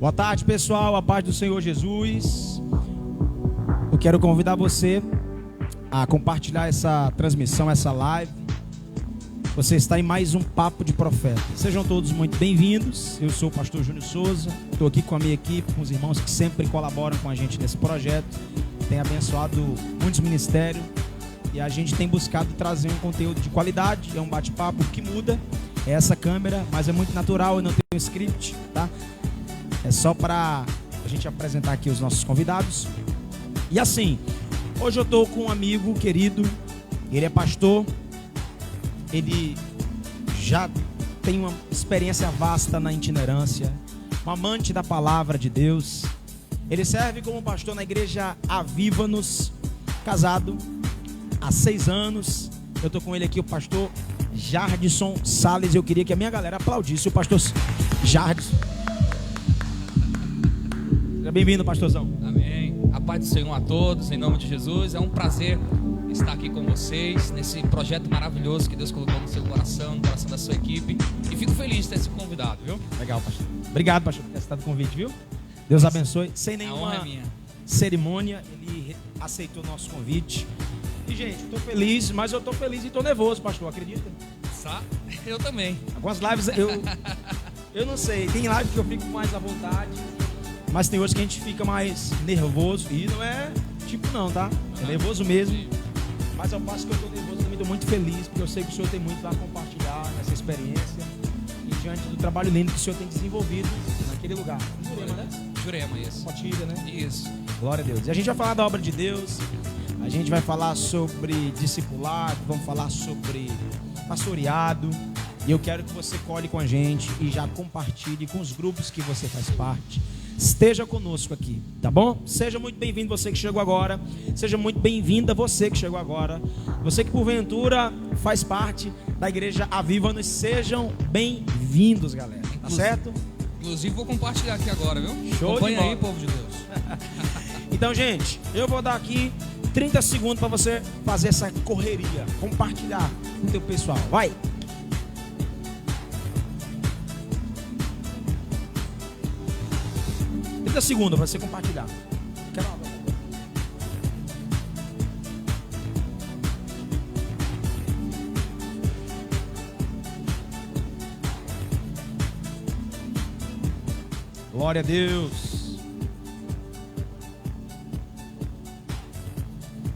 Boa tarde, pessoal, a paz do Senhor Jesus. Eu quero convidar você a compartilhar essa transmissão, essa live. Você está em mais um Papo de Profeta. Sejam todos muito bem-vindos. Eu sou o pastor Júnior Souza. Estou aqui com a minha equipe, com os irmãos que sempre colaboram com a gente nesse projeto. Tem abençoado muitos ministérios e a gente tem buscado trazer um conteúdo de qualidade. É um bate-papo que muda. É essa câmera, mas é muito natural, eu não tenho script, tá? É só para a gente apresentar aqui os nossos convidados. E assim, hoje eu estou com um amigo querido, ele é pastor, ele já tem uma experiência vasta na itinerância, um amante da palavra de Deus. Ele serve como pastor na igreja Aviva-nos, casado há 6 anos. Eu estou com ele aqui, o pastor Jardson Salles. Eu queria que a minha galera aplaudisse o pastor Jardson. Seja bem-vindo, pastorzão. Amém. A paz do Senhor a todos, em nome de Jesus. É um prazer estar aqui com vocês nesse projeto maravilhoso que Deus colocou no seu coração, no coração da sua equipe. E fico feliz de ter sido convidado, viu? Legal, pastor. Obrigado, pastor, por ter aceitado o convite, viu? Deus abençoe. Sem nenhuma cerimônia, ele aceitou o nosso convite. E, gente, estou feliz, mas eu estou feliz e estou nervoso, pastor, acredita? Eu também. Algumas lives eu não sei, tem lives que eu fico mais à vontade, mas tem outras que a gente fica mais nervoso. E não é tipo não, tá? É nervoso mesmo. Mas ao passo que eu estou nervoso, eu também estou muito feliz, porque eu sei que o Senhor tem muito a compartilhar nessa experiência e diante do trabalho lindo que o Senhor tem desenvolvido naquele lugar. Jurema, né? Jurema, isso. Compartilha, né? Isso. Glória a Deus. E a gente vai falar da obra de Deus, a gente vai falar sobre discipulado, vamos falar sobre pastoreado. E eu quero que você colhe com a gente e já compartilhe com os grupos que você faz parte. Esteja conosco aqui, tá bom? Seja muito bem-vindo você que chegou agora. Seja muito bem-vinda você que chegou agora. Você que porventura faz parte da igreja Aviva-nos, sejam bem-vindos, galera. Tá certo? Inclusive vou compartilhar aqui agora, viu? Show. Acompanha aí, povo de Deus. Então, gente, eu vou dar aqui 30 segundos para você fazer essa correria, compartilhar com o teu pessoal. Vai! Segundos para você compartilhar. Glória a Deus.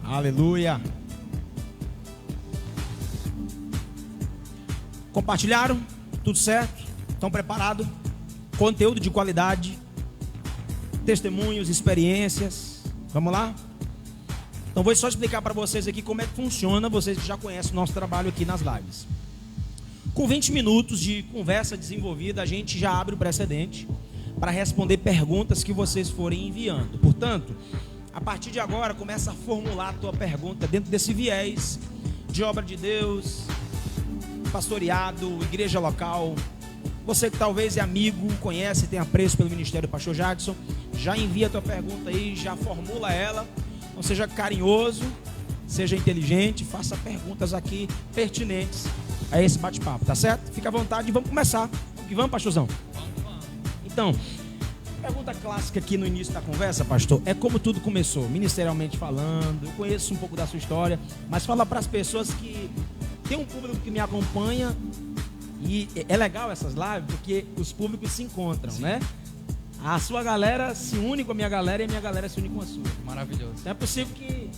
Aleluia. Compartilharam? Tudo certo? Estão preparados? Conteúdo de qualidade. Testemunhos, experiências. Vamos lá? Então vou só explicar para vocês aqui como é que funciona. Vocês que já conhecem o nosso trabalho aqui nas lives. Com 20 minutos de conversa desenvolvida, a gente já abre o precedente para responder perguntas que vocês forem enviando. Portanto, a partir de agora, começa a formular a tua pergunta dentro desse viés de obra de Deus, pastoreado, igreja local. Você que talvez é amigo, conhece, tem apreço pelo ministério do pastor Jardson, já envia a tua pergunta aí, já formula ela. Não seja carinhoso, seja inteligente, faça perguntas aqui pertinentes a esse bate-papo, tá certo? Fica à vontade e vamos começar. Vamos que vamos, pastorzão? Vamos. Então, pergunta clássica aqui no início da conversa, pastor, é como tudo começou, ministerialmente falando. Eu conheço um pouco da sua história, mas fala para as pessoas que tem um público que me acompanha. E é legal essas lives porque os públicos se encontram, sim, né? A sua galera se une com a minha galera e a minha galera se une com a sua. Maravilhoso. Então é possível que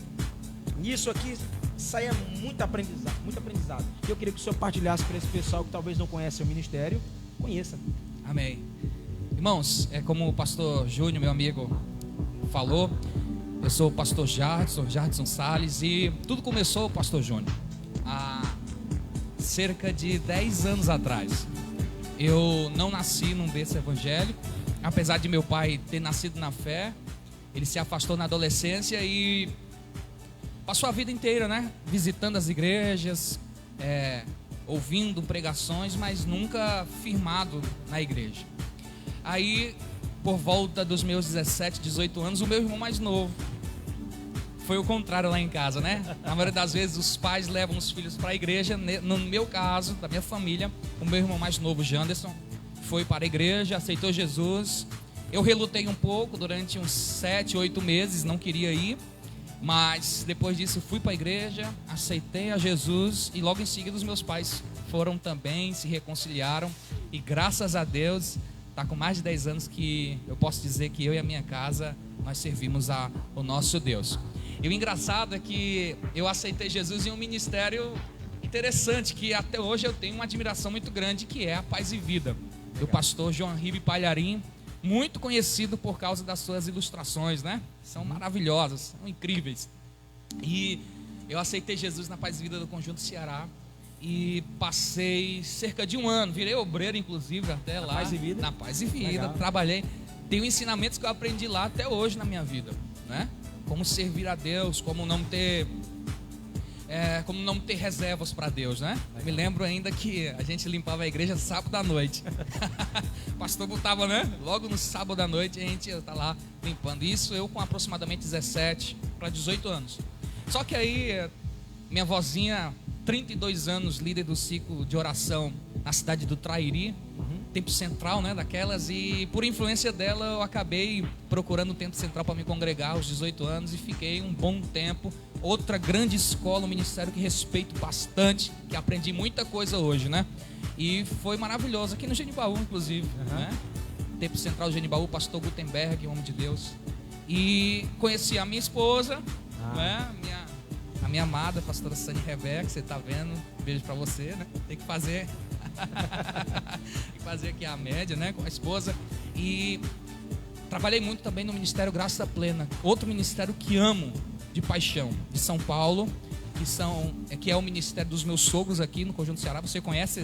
nisso aqui saia muito aprendizado, muito aprendizado. Eu queria que o senhor partilhasse para esse pessoal que talvez não conhece o ministério, conheça. Amém. Irmãos, é como o pastor Júnior, meu amigo, falou, eu sou o pastor Jardson Salles, e tudo começou, pastor Júnior, há cerca de 10 anos atrás. Eu não nasci num berço evangélico, apesar de meu pai ter nascido na fé. Ele se afastou na adolescência e passou a vida inteira, né, visitando as igrejas, ouvindo pregações, mas nunca firmado na igreja. Aí, por volta dos meus 17, 18 anos, o meu irmão mais novo, foi o contrário lá em casa, né? Na maioria das vezes os pais levam os filhos para a igreja. No meu caso, da minha família, o meu irmão mais novo, Janderson, foi para a igreja, aceitou Jesus. Eu relutei um pouco durante uns 7, 8 meses, não queria ir. Mas depois disso fui para a igreja, aceitei a Jesus e logo em seguida os meus pais foram também, se reconciliaram. E graças a Deus, está com mais de 10 anos que eu posso dizer que eu e a minha casa, nós servimos ao nosso Deus. E o engraçado é que eu aceitei Jesus em um ministério interessante, que até hoje eu tenho uma admiração muito grande, que é a Paz e Vida, do pastor João Ribe Palharim, muito conhecido por causa das suas ilustrações, né? São maravilhosas, são incríveis. E eu aceitei Jesus na Paz e Vida do Conjunto Ceará e passei cerca de um ano, virei obreiro inclusive até lá. Paz e Vida? Na Paz e Vida, Legal. trabalhei. Tenho ensinamentos que eu aprendi lá até hoje na minha vida, né? Como servir a Deus, como não ter reservas para Deus, né? Me lembro ainda que a gente limpava a igreja sábado à noite. O pastor botava, né? Logo no sábado à noite a gente tá lá limpando. Isso eu com aproximadamente 17 para 18 anos. Só que aí minha vozinha, 32 anos, líder do ciclo de oração na cidade do Trairi, Tempo Central, né, daquelas, e por influência dela eu acabei procurando o Tempo Central para me congregar aos 18 anos e fiquei um bom tempo. Outra grande escola, um ministério que respeito bastante, que aprendi muita coisa hoje, né? E foi maravilhoso, aqui no Genibaú, inclusive, né? Tempo Central do Genibaú, pastor Gutenberg, homem de Deus. E conheci a minha esposa, né? A minha amada, pastora Sani Rebeca, você tá vendo, beijo para você, né? Tem que fazer aqui a média, né, com a esposa. E trabalhei muito também no Ministério Graça Plena, outro ministério que amo de paixão, de São Paulo, que é o ministério dos meus sogros aqui no Conjunto Ceará. Você conhece,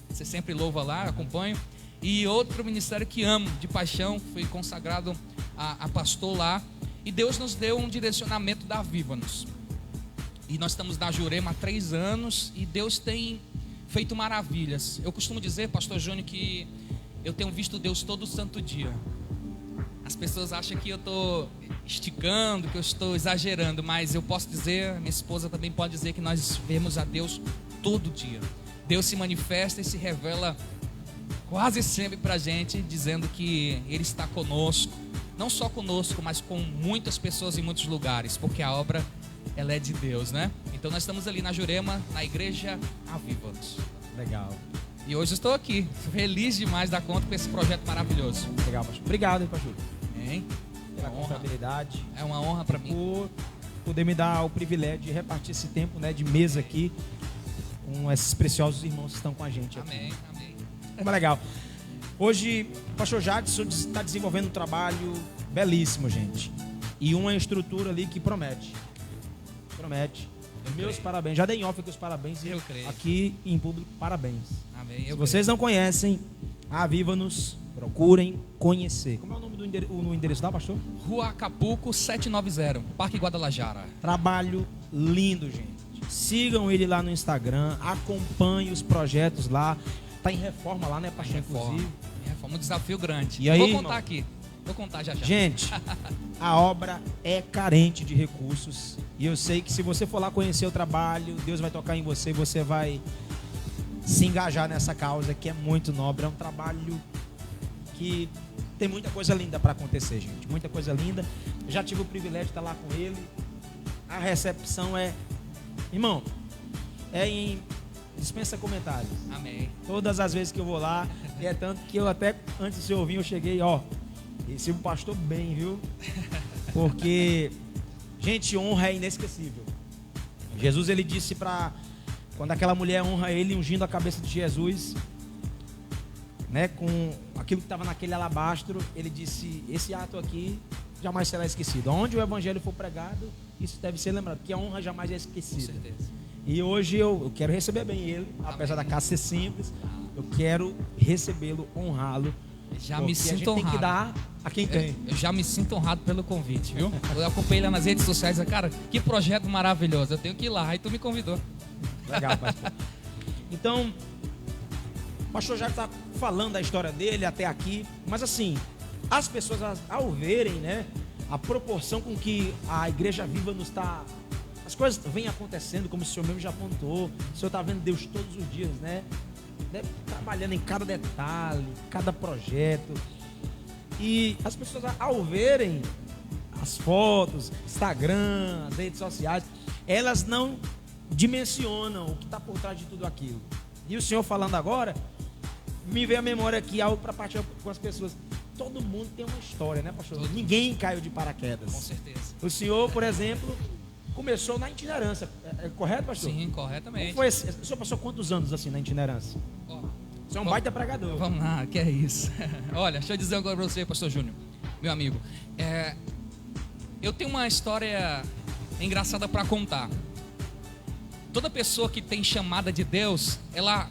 você sempre louva lá, acompanho. E outro ministério que amo de paixão, fui consagrado a pastor lá, e Deus nos deu um direcionamento da Viva-nos. E nós estamos na Jurema há 3 anos e Deus tem feito maravilhas. Eu costumo dizer, pastor Júnior, que eu tenho visto Deus todo santo dia. As pessoas acham que eu estou esticando, que eu estou exagerando, mas eu posso dizer, minha esposa também pode dizer, que nós vemos a Deus todo dia. Deus se manifesta e se revela quase sempre para a gente, dizendo que Ele está conosco. Não só conosco, mas com muitas pessoas em muitos lugares, porque a obra, ela é de Deus, né? Então nós estamos ali na Jurema, na igreja Aviva-nos. Legal. E hoje eu estou aqui, feliz demais da conta com esse projeto maravilhoso. Legal, pastor. Obrigado, hein, pastor. Hein? Pela confiabilidade. É uma honra para mim. Por poder me dar o privilégio de repartir esse tempo, né, de mesa aqui com esses preciosos irmãos que estão com a gente aqui. Amém, amém. Muito legal. Hoje, o pastor Jadson está desenvolvendo um trabalho belíssimo, gente. E uma estrutura ali que promete. Promete. Meus parabéns. Já dei em off aqui os parabéns. Eu creio. Aqui em público, parabéns. Amém. Se vocês não conhecem, Aviva-nos, procurem conhecer. Como é o nome do endereço da, pastor? Rua Acapulco 790, Parque Guadalajara. Trabalho lindo, gente. Sigam ele lá no Instagram, acompanhem os projetos lá. Tá em reforma lá, né, pastor? Inclusive. Reforma, um desafio grande. E aí, vou contar irmão? aqui. Vou contar já já. Gente, a obra é carente de recursos. E eu sei que se você for lá conhecer o trabalho, Deus vai tocar em você, você vai se engajar nessa causa que é muito nobre. É um trabalho que tem muita coisa linda para acontecer, gente. Muita coisa linda. Eu já tive o privilégio de estar lá com ele. A recepção é... Irmão, dispensa comentários. Amém. Todas as vezes que eu vou lá, e é tanto que eu até, antes de você ouvir, eu cheguei, ó, esse pastor bem, viu? Porque, gente, honra é inesquecível. Jesus, ele disse quando aquela mulher honra ele, ungindo a cabeça de Jesus, né, com aquilo que estava naquele alabastro, ele disse, esse ato aqui jamais será esquecido. Onde o evangelho for pregado, isso deve ser lembrado, que a honra jamais é esquecida. Com certeza. E hoje eu quero receber bem ele, apesar da casa ser simples, eu quero recebê-lo, honrá-lo. Já me sinto a gente honrado. tem que dar a quem tem. Eu já me sinto honrado pelo convite, viu? Eu acompanhei lá nas redes sociais, cara, que projeto maravilhoso, eu tenho que ir lá, aí tu me convidou. Legal, pastor. Então, o pastor já está falando da história dele até aqui, mas assim, as pessoas ao verem, né, a proporção com que a Igreja Viva nos está... As coisas vêm acontecendo, como o senhor mesmo já apontou, o senhor está vendo Deus todos os dias, né? Trabalhando em cada detalhe, cada projeto. E as pessoas, ao verem as fotos, Instagram, as redes sociais, elas não dimensionam o que está por trás de tudo aquilo. E o senhor falando agora, me veio à memória aqui algo para partilhar com as pessoas. Todo mundo tem uma história, né, pastor? Ninguém caiu de paraquedas. Com certeza. O senhor, por exemplo, começou na itinerância. É correto, pastor? Sim, corretamente. O senhor passou quantos anos assim na itinerância? Ó, Você é um baita pregador. Vamos lá, que é isso. Olha, deixa eu dizer agora para você, pastor Júnior, meu amigo. Eu tenho uma história engraçada para contar. Toda pessoa que tem chamada de Deus, ela,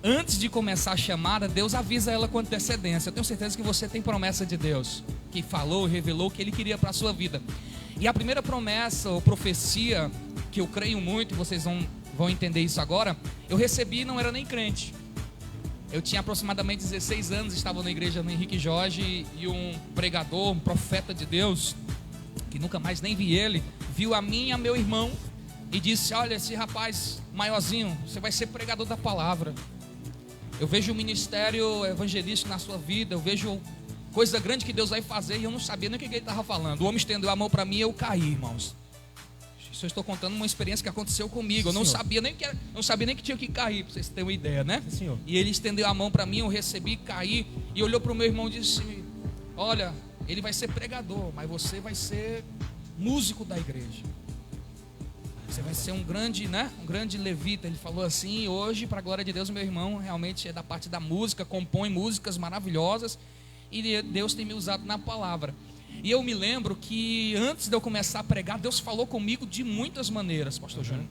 antes de começar a chamada, Deus avisa ela com antecedência. Eu tenho certeza que você tem promessa de Deus, que falou, revelou o que Ele queria para a sua vida. E a primeira promessa ou profecia, que eu creio muito, e vocês vão entender isso agora, eu recebi e não era nem crente. Eu tinha aproximadamente 16 anos, estava na igreja no Henrique Jorge, e um pregador, um profeta de Deus, que nunca mais nem vi ele, viu a mim e a meu irmão, e disse: olha, esse rapaz maiorzinho, você vai ser pregador da palavra. Eu vejo o ministério evangelístico na sua vida, eu vejo coisa grande que Deus vai fazer, e eu não sabia nem o que ele estava falando. O homem estendeu a mão para mim e eu caí, irmãos. Isso eu estou contando uma experiência que aconteceu comigo. Eu não sabia nem que tinha que cair, para vocês terem uma ideia, né? Sim, senhor. E ele estendeu a mão para mim, eu recebi, caí, e olhou para o meu irmão e disse: olha, ele vai ser pregador, mas você vai ser músico da igreja. Você vai ser um grande, né? Um grande levita. Ele falou assim. E hoje, para a glória de Deus, meu irmão realmente é da parte da música, compõe músicas maravilhosas, e Deus tem me usado na palavra. E eu me lembro que antes de eu começar a pregar, Deus falou comigo de muitas maneiras, pastor Júnior.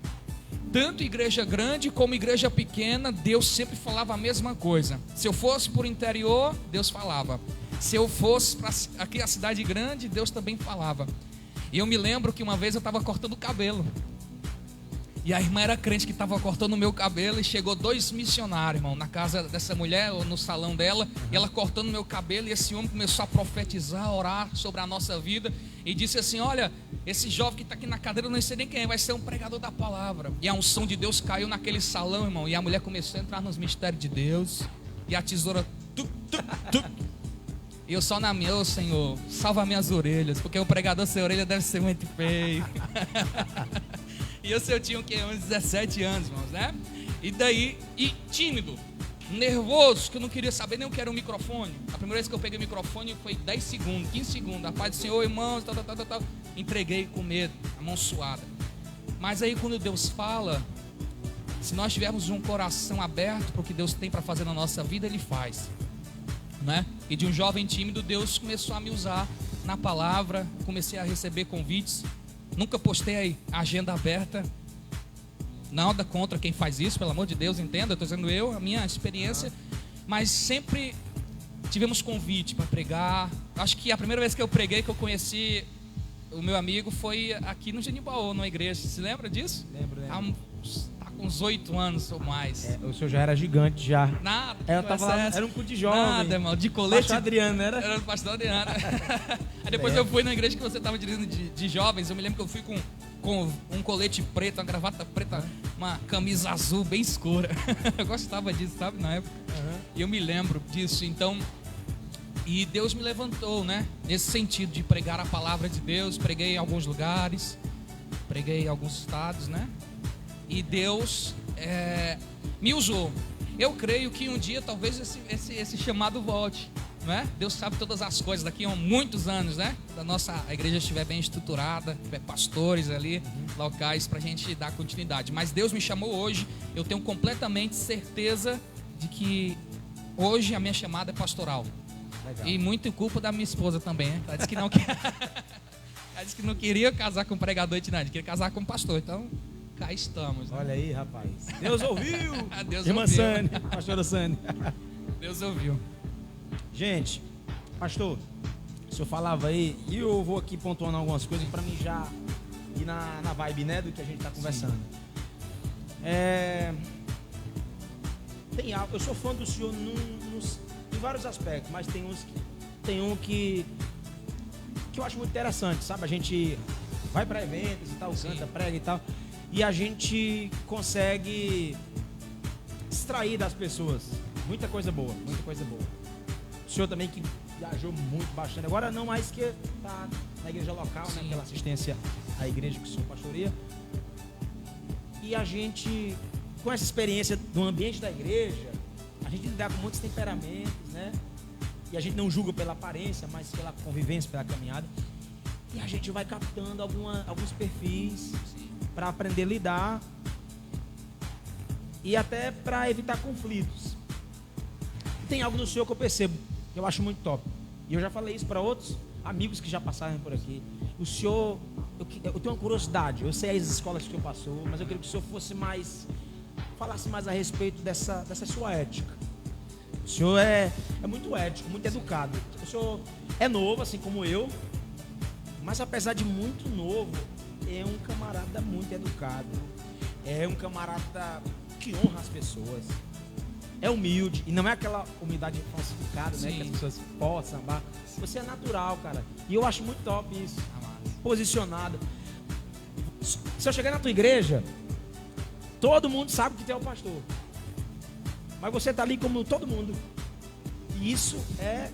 Tanto igreja grande como igreja pequena, Deus sempre falava a mesma coisa. Se eu fosse por interior, Deus falava. Se eu fosse para aqui a cidade grande, Deus também falava. E eu me lembro que uma vez eu estava cortando o cabelo. E a irmã era crente que estava cortando o meu cabelo, e chegou 2 missionários, irmão, na casa dessa mulher, ou no salão dela, e ela cortando o meu cabelo, e esse homem começou a profetizar, a orar sobre a nossa vida, e disse assim: olha, esse jovem que está aqui na cadeira, eu não sei nem quem é, vai ser um pregador da palavra. E a unção de Deus caiu naquele salão, irmão, e a mulher começou a entrar nos mistérios de Deus, e a tesoura, e eu só na minha: ô Senhor, salva minhas orelhas, porque o pregador sem orelha deve ser muito feio. E eu tinha uns 17 anos, irmãos, né? E daí, tímido, nervoso, que eu não queria saber nem o que era um microfone. A primeira vez que eu peguei o microfone foi 10 segundos, 15 segundos. A paz do Senhor, irmãos, tal. Entreguei com medo, a mão suada. Mas aí quando Deus fala, se nós tivermos um coração aberto para o que Deus tem para fazer na nossa vida, Ele faz, né? E de um jovem tímido, Deus começou a me usar na palavra. Comecei a receber convites. Nunca postei a agenda aberta. Nada contra quem faz isso, pelo amor de Deus, entenda. Estou dizendo a minha experiência. Mas sempre tivemos convite para pregar. Acho que a primeira vez que eu preguei, que eu conheci o meu amigo, foi aqui no Genibaú, numa igreja. Se lembra disso? Lembro. Tá com uns 8 anos ou mais. O senhor já era gigante já. Nada. Era um cu de jovem. Nada, irmão. De colete. Pastor Adriano, era? Era o pastor Adriano. Aí depois eu fui na igreja que você estava dirigindo de jovens. Eu me lembro que eu fui com um colete preto, uma gravata preta, uma camisa azul bem escura. Eu gostava disso, sabe, na época. E eu me lembro disso. Então, e Deus me levantou, né? Nesse sentido de pregar a palavra de Deus. Preguei em alguns lugares, preguei em alguns estados, né? E Deus me usou. Eu creio que um dia talvez esse chamado volte, não é? Deus sabe todas as coisas. Daqui a muitos anos, né? A igreja estiver bem estruturada, tiver pastores ali, locais para a gente dar continuidade. Mas Deus me chamou hoje. Eu tenho completamente certeza de que hoje a minha chamada é pastoral. Legal. E muito culpa da minha esposa também, né? Ela disse que não ela disse que não queria casar com pregador itinerante, queria casar com pastor. Então, cá estamos, né? Olha aí, rapaz. Deus ouviu. Deus Irmã ouviu. Sânia, pastora Sânia. Deus ouviu. Gente, pastor, o senhor falava aí, e eu vou aqui pontuando algumas coisas para mim já ir na vibe, né, do que a gente tá conversando. Eu sou fã do senhor em vários aspectos, mas tem um que eu acho muito interessante, sabe? A gente vai para eventos e tal, canta, prega e tal, e a gente consegue extrair das pessoas muita coisa boa, muita coisa boa. O senhor também que viajou muito bastante. Agora não mais que tá na igreja local, né? Pela assistência à igreja que o senhor pastoreia. E a gente, com essa experiência do ambiente da igreja, a gente lidar com muitos temperamentos, né? E a gente não julga pela aparência, mas pela convivência, pela caminhada. E a gente vai captando alguns perfis para aprender a lidar e até para evitar conflitos. Tem algo no senhor que eu percebo, que eu acho muito top. E eu já falei isso para outros amigos que já passaram por aqui. O senhor, eu tenho uma curiosidade, eu sei as escolas que o senhor passou, mas eu queria que o senhor falasse mais a respeito dessa sua ética. O senhor é muito ético, muito educado. O senhor é novo, assim como eu, mas apesar de muito novo, é um camarada muito educado. É um camarada que honra as pessoas. É humilde, e não é aquela humildade falsificada, né? Que as pessoas possam sambar. Você é natural, cara. E eu acho muito top isso. Posicionado. Se eu chegar na tua igreja, todo mundo sabe que tu é o pastor. Mas você tá ali como todo mundo. E isso é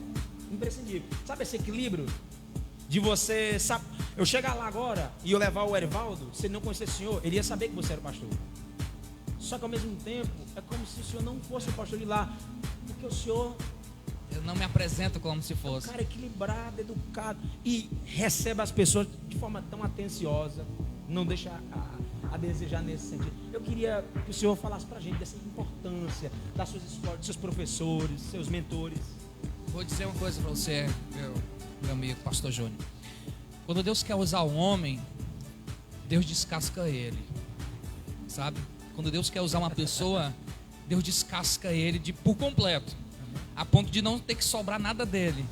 imprescindível. Sabe esse equilíbrio? De você, sabe, eu chegar lá agora e eu levar o Erivaldo, se ele não conhecesse o senhor, ele ia saber que você era o pastor. Só que ao mesmo tempo, é como se o senhor não fosse o pastor de lá. Porque o senhor... Eu não me apresento como se fosse. É um cara equilibrado, educado. E recebe as pessoas de forma tão atenciosa. Não deixa a desejar nesse sentido. Eu queria que o senhor falasse pra gente dessa importância das suas escolas, dos seus professores, seus mentores. Vou dizer uma coisa pra você, meu amigo, pastor Júnior. Quando Deus quer usar um homem, Deus descasca ele. Sabe? Quando Deus quer usar uma pessoa, Deus descasca ele por completo, a ponto de não ter que sobrar nada dele,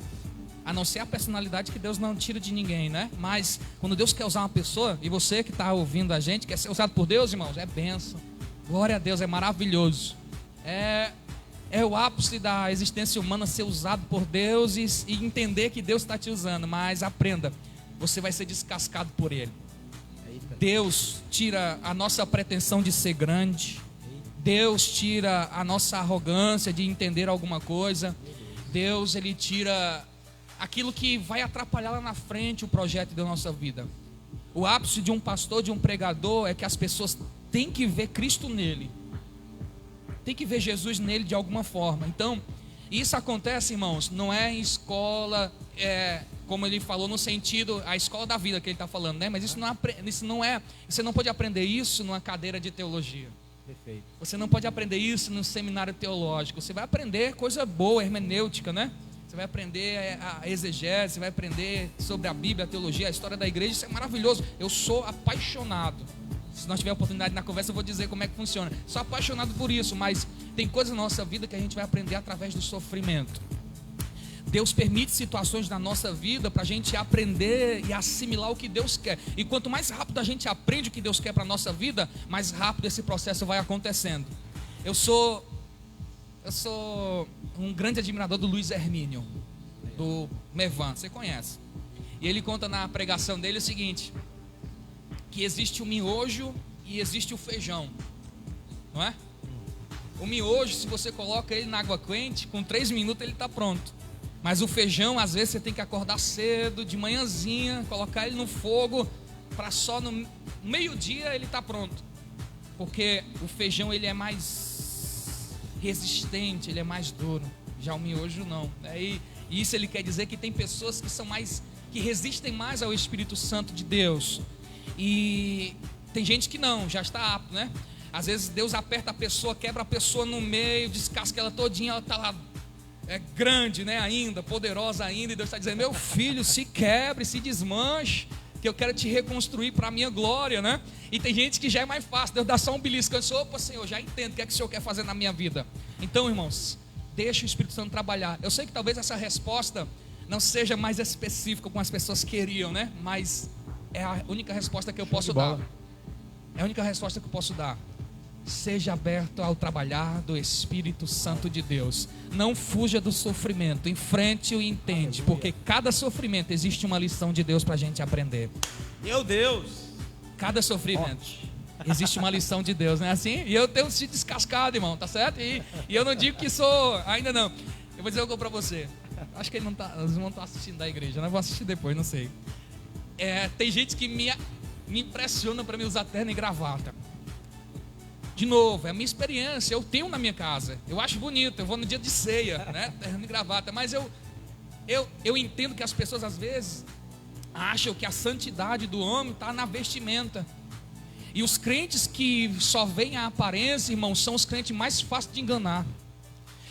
a não ser a personalidade que Deus não tira de ninguém, né? Mas quando Deus quer usar uma pessoa, e você que está ouvindo a gente, quer ser usado por Deus, irmãos, é bênção. Glória a Deus, é maravilhoso. É o ápice da existência humana ser usado por Deus e entender que Deus está te usando. Mas aprenda, você vai ser descascado por Ele. Deus tira a nossa pretensão de ser grande. Deus tira a nossa arrogância de entender alguma coisa. Deus, Ele tira aquilo que vai atrapalhar lá na frente o projeto da nossa vida. O ápice de um pastor, de um pregador, é que as pessoas têm que ver Cristo nele. Tem que ver Jesus nele de alguma forma. Então, isso acontece, irmãos, não é em escola, como ele falou, no sentido, a escola da vida que ele está falando, né? Mas isso não é, você não pode aprender isso numa cadeira de teologia. Perfeito. Você não pode aprender isso num seminário teológico. Você vai aprender coisa boa, hermenêutica, né? Você vai aprender a exegese, você vai aprender sobre a Bíblia, a teologia, a história da igreja. Isso é maravilhoso. Eu sou apaixonado. Se nós tivermos oportunidade na conversa, eu vou dizer como é que funciona. Sou apaixonado por isso, mas tem coisas na nossa vida que a gente vai aprender através do sofrimento. Deus permite situações na nossa vida para a gente aprender e assimilar o que Deus quer. E quanto mais rápido a gente aprende o que Deus quer para a nossa vida, mais rápido esse processo vai acontecendo. Eu sou um grande admirador do Luiz Hermínio, do Mevan, você conhece. E ele conta na pregação dele o seguinte, que existe o miojo e existe o feijão, não é? O miojo, se você coloca ele na água quente, com 3 minutos ele está pronto. Mas o feijão, às vezes você tem que acordar cedo, de manhãzinha, colocar ele no fogo, para só no meio-dia ele está pronto. Porque o feijão ele é mais resistente, ele é mais duro. Já o miojo não. E isso ele quer dizer que tem pessoas que resistem mais ao Espírito Santo de Deus. E tem gente que não, já está apto, né? Às vezes Deus aperta a pessoa, quebra a pessoa no meio, descasca ela todinha, ela está lá grande, né, ainda, poderosa ainda, e Deus está dizendo, meu filho, se quebre, se desmanche, que eu quero te reconstruir para a minha glória, né? E tem gente que já é mais fácil, Deus dá só um belisco, eu disse, opa Senhor, já entendo o que é que o Senhor quer fazer na minha vida. Então, irmãos, deixa o Espírito Santo trabalhar. Eu sei que talvez essa resposta não seja mais específica como as pessoas queriam, né? Mas é a única resposta que eu posso dar. É a única resposta que eu posso dar. Seja aberto ao trabalhar do Espírito Santo de Deus. Não fuja do sofrimento, enfrente-o e entende, porque cada sofrimento existe uma lição de Deus para a gente aprender. Meu Deus! Cada sofrimento existe uma lição de Deus, não é assim? E eu tenho sido descascado, irmão, tá certo? E eu não digo que sou, ainda não. Eu vou dizer algo para você. Acho que eles não estão assistindo da igreja, né? Vou assistir depois, não sei. Tem gente que me impressiona para me usar terno e gravata. De novo, é a minha experiência, eu tenho na minha casa. Eu acho bonito, eu vou no dia de ceia, né? Terno e gravata. Mas eu entendo que as pessoas às vezes acham que a santidade do homem está na vestimenta. E os crentes que só veem a aparência, irmão, são os crentes mais fáceis de enganar.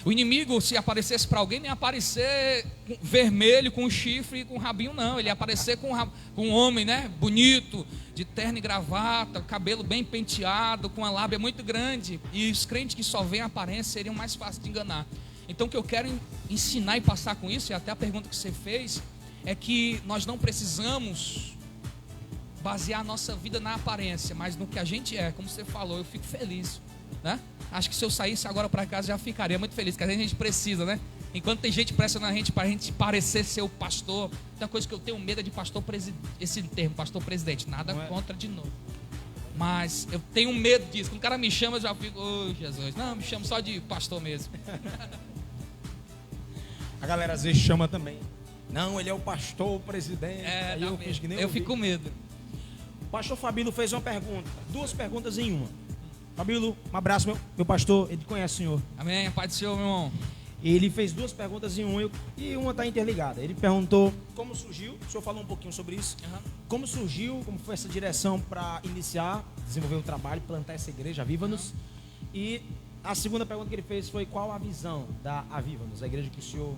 O inimigo, se aparecesse para alguém, nem ia aparecer vermelho, com chifre e com rabinho, não. Ele ia aparecer com um homem, né, bonito, de terno e gravata, cabelo bem penteado, com a lábia muito grande. E os crentes que só veem a aparência seriam mais fáceis de enganar. Então o que eu quero ensinar e passar com isso, e até a pergunta que você fez, é que nós não precisamos basear a nossa vida na aparência, mas no que a gente é. Como você falou, eu fico feliz, né? Acho que se eu saísse agora para casa já ficaria muito feliz, porque a gente precisa, né? Enquanto tem gente pressionando a gente para a gente parecer ser o pastor, tem uma coisa que eu tenho medo é de pastor presidente, esse termo, pastor presidente, nada contra de novo. Mas eu tenho medo disso. Quando o cara me chama, eu já fico, oh, Jesus, não, me chama só de pastor mesmo. A galera às vezes chama também. Não, ele é o pastor, o presidente. Aí eu fico com medo. O pastor Fabílio fez uma pergunta, 2 perguntas em uma. Fabílio, um abraço, meu pastor, ele conhece o senhor. Amém, Pai do Senhor, meu irmão. Ele fez 2 perguntas em uma e uma está interligada. Ele perguntou como surgiu, o senhor falou um pouquinho sobre isso. Como surgiu, como foi essa direção para iniciar, desenvolver o trabalho, plantar essa igreja, Aviva-nos. E a segunda pergunta que ele fez foi qual a visão da Aviva-nos, a igreja que o senhor...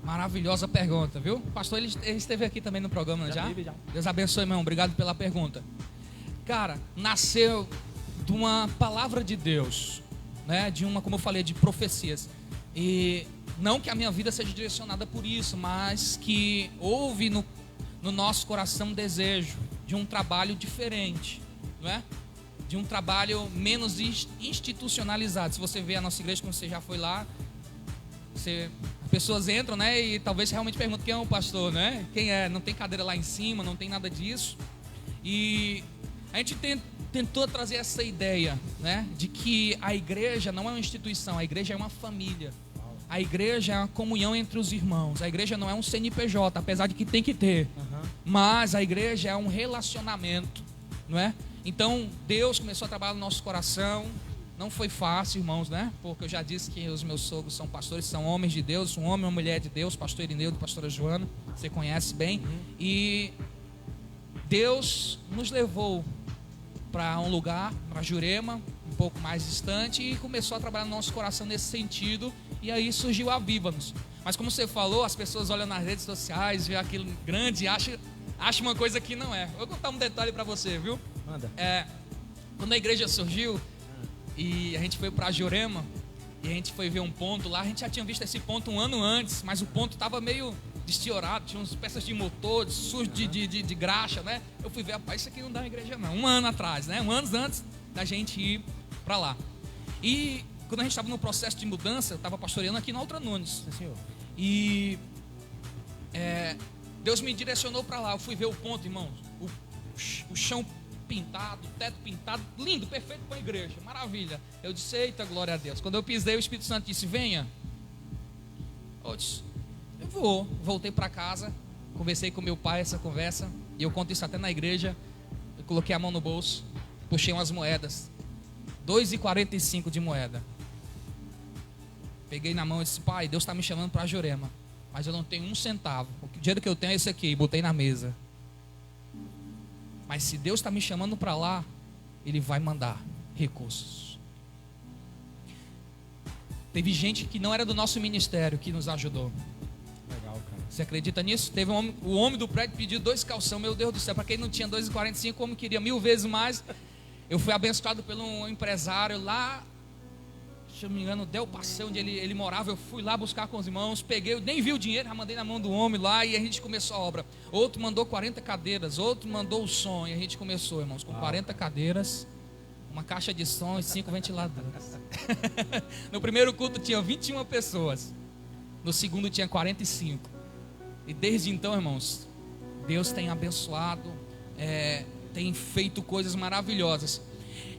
Maravilhosa pergunta, viu? Pastor, ele esteve aqui também no programa, já? Deus abençoe, meu irmão, obrigado pela pergunta. Cara, nasceu de uma palavra de Deus, né? De uma, como eu falei, de profecias. E não que a minha vida seja direcionada por isso, mas que houve no nosso coração um desejo de um trabalho diferente, não é? De um trabalho menos institucionalizado. Se você vê a nossa igreja, como você já foi lá, as pessoas entram, né? E talvez realmente perguntem quem é o pastor, né? Quem é? Não tem cadeira lá em cima, não tem nada disso. E a gente tentou trazer essa ideia, né, de que a igreja não é uma instituição, a igreja é uma família. A igreja é uma comunhão entre os irmãos. A igreja não é um CNPJ, apesar de que tem que ter. Mas a igreja é um relacionamento, não é? Então Deus começou a trabalhar no nosso coração. Não foi fácil, irmãos, né? Porque eu já disse que os meus sogros são pastores, são homens de Deus, um homem e uma mulher de Deus, pastor Irineu e pastora Joana, você conhece bem. E Deus nos levou para um lugar, para Jurema, um pouco mais distante, e começou a trabalhar no nosso coração nesse sentido, e aí surgiu a Aviva-nos. Mas como você falou, as pessoas olham nas redes sociais, vê aquilo grande e acham uma coisa que não é. Eu vou contar um detalhe para você, viu? Manda. Quando a igreja surgiu, e a gente foi para Jurema, e a gente foi ver um ponto lá, a gente já tinha visto esse ponto um ano antes, mas o ponto estava meio destiorado, tinha umas peças de motor, sujo de graxa, né? Eu fui ver, rapaz, isso aqui não dá uma igreja não. Um ano atrás, né? Um ano antes da gente ir para lá. E quando a gente estava no processo de mudança, eu estava pastoreando aqui na Altra Nunes. Sim, senhor. E Deus me direcionou para lá. Eu fui ver o ponto, irmãos. O chão pintado, o teto pintado, lindo, perfeito para a igreja, maravilha. Eu disse, eita, glória a Deus. Quando eu pisei, o Espírito Santo disse, venha. Eu disse, eu vou. Voltei para casa, conversei com meu pai essa conversa, e eu conto isso até na igreja. Eu coloquei a mão no bolso, puxei umas moedas, 2,45 de moeda. Peguei na mão e disse, pai, Deus está me chamando para Jurema, mas eu não tenho um centavo. O dinheiro que eu tenho é esse aqui, e botei na mesa. Mas se Deus está me chamando para lá, Ele vai mandar recursos. Teve gente que não era do nosso ministério que nos ajudou. Legal, cara. Você acredita nisso? Teve o homem do prédio pediu 2 calção. Meu Deus do céu, para quem não tinha 2,45, como queria 1000 vezes mais. Eu fui abençoado por um empresário lá, se eu não me engano, Del Passeio, onde ele morava. Eu fui lá buscar com os irmãos, peguei, eu nem vi o dinheiro, já mandei na mão do homem lá, e a gente começou a obra. Outro mandou 40 cadeiras, outro mandou o som, e a gente começou, irmãos, com 40 cadeiras, uma caixa de som e 5 ventiladores. No primeiro culto tinha 21 pessoas, no segundo tinha 45. E desde então, irmãos, Deus tem abençoado, tem feito coisas maravilhosas.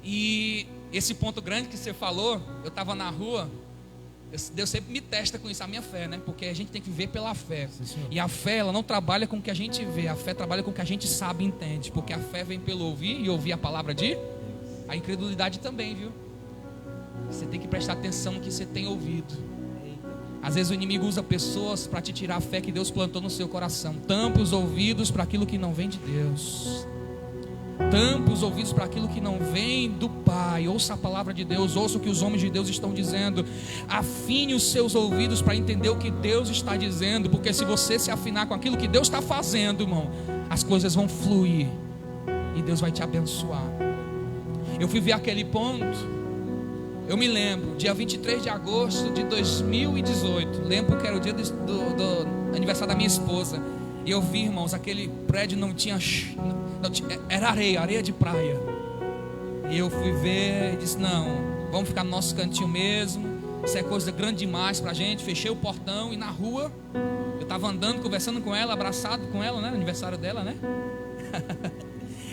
E esse ponto grande que você falou, eu estava na rua, Deus sempre me testa com isso, a minha fé, né? Porque a gente tem que viver pela fé. Sim, e a fé, ela não trabalha com o que a gente vê. A fé trabalha com o que a gente sabe e entende. Porque a fé vem pelo ouvir, e ouvir a palavra de... A incredulidade também, viu? Você tem que prestar atenção no que você tem ouvido. Às vezes o inimigo usa pessoas para te tirar a fé que Deus plantou no seu coração. Tampa os ouvidos para aquilo que não vem de Deus. Tampa os ouvidos para aquilo que não vem do Pai. Ouça a palavra de Deus, ouça o que os homens de Deus estão dizendo. Afine os seus ouvidos para entender o que Deus está dizendo. Porque se você se afinar com aquilo que Deus está fazendo, irmão, as coisas vão fluir e Deus vai te abençoar. Eu fui ver aquele ponto. Eu me lembro, dia 23 de agosto de 2018. Lembro que era o dia do aniversário da minha esposa. E eu vi, irmãos, aquele prédio não tinha, era areia de praia. E eu fui ver e disse, não, vamos ficar no nosso cantinho mesmo. Isso é coisa grande demais pra gente. Fechei o portão e na rua, eu estava andando, conversando com ela, abraçado com ela, né? Aniversário dela, né?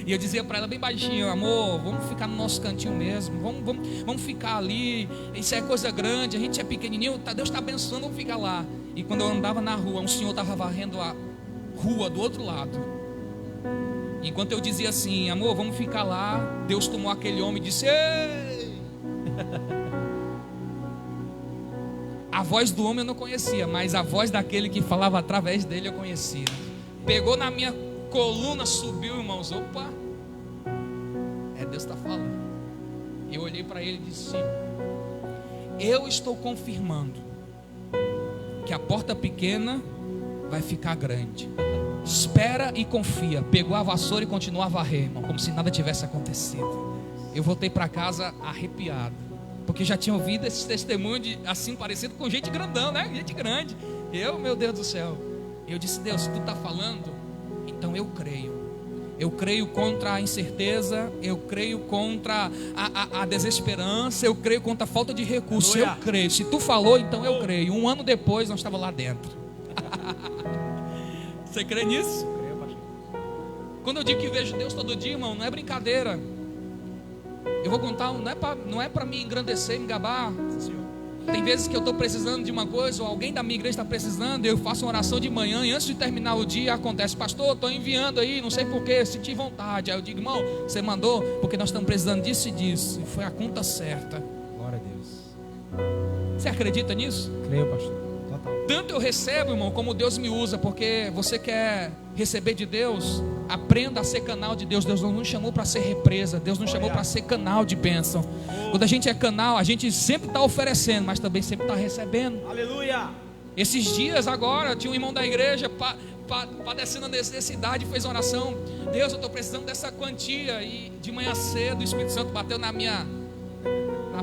E eu dizia para ela bem baixinho, amor, vamos ficar no nosso cantinho mesmo, vamos ficar ali, isso é coisa grande, a gente é pequenininho, Deus está abençoando, vamos ficar lá. E quando eu andava na rua, um senhor estava varrendo a rua do outro lado. Enquanto eu dizia assim, amor, vamos ficar lá, Deus tomou aquele homem e disse, ei! A voz do homem eu não conhecia, mas a voz daquele que falava através dele eu conhecia. Pegou na minha coluna, subiu, irmãos. Opa, Deus está falando. Eu olhei para ele e disse, eu estou confirmando que a porta pequena vai ficar grande. Espera e confia. Pegou a vassoura e continuou a varrer, irmão, como se nada tivesse acontecido. Eu voltei para casa arrepiado, porque já tinha ouvido esse testemunho de, assim, parecido com gente grandão, né? Gente grande. Meu Deus do céu. Eu disse, Deus, se tu está falando, então eu creio. Eu creio contra a incerteza, eu creio contra a desesperança, eu creio contra a falta de recursos. Eu creio. Se tu falou, então eu creio. 1 ano depois, nós estávamos lá dentro. Você crê nisso? Quando eu digo que vejo Deus todo dia, irmão, não é brincadeira. Eu vou contar, não é para me engrandecer, me gabar. Tem vezes que eu estou precisando de uma coisa, ou alguém da minha igreja está precisando, eu faço uma oração de manhã e antes de terminar o dia acontece, pastor, estou enviando aí, não sei porquê, senti vontade. Aí eu digo, irmão, você mandou porque nós estamos precisando disso e disso. E foi a conta certa. Glória a Deus. Você acredita nisso? Creio, pastor. Total. Tanto eu recebo, irmão, como Deus me usa, porque você quer receber de Deus, aprenda a ser canal de Deus. Deus não nos chamou para ser represa, Deus nos chamou para ser canal de bênção. Quando a gente é canal, a gente sempre está oferecendo, mas também sempre está recebendo. Aleluia. Esses dias agora, tinha um irmão da igreja padecendo a necessidade, fez uma oração, Deus, eu estou precisando dessa quantia. E de manhã cedo o Espírito Santo bateu na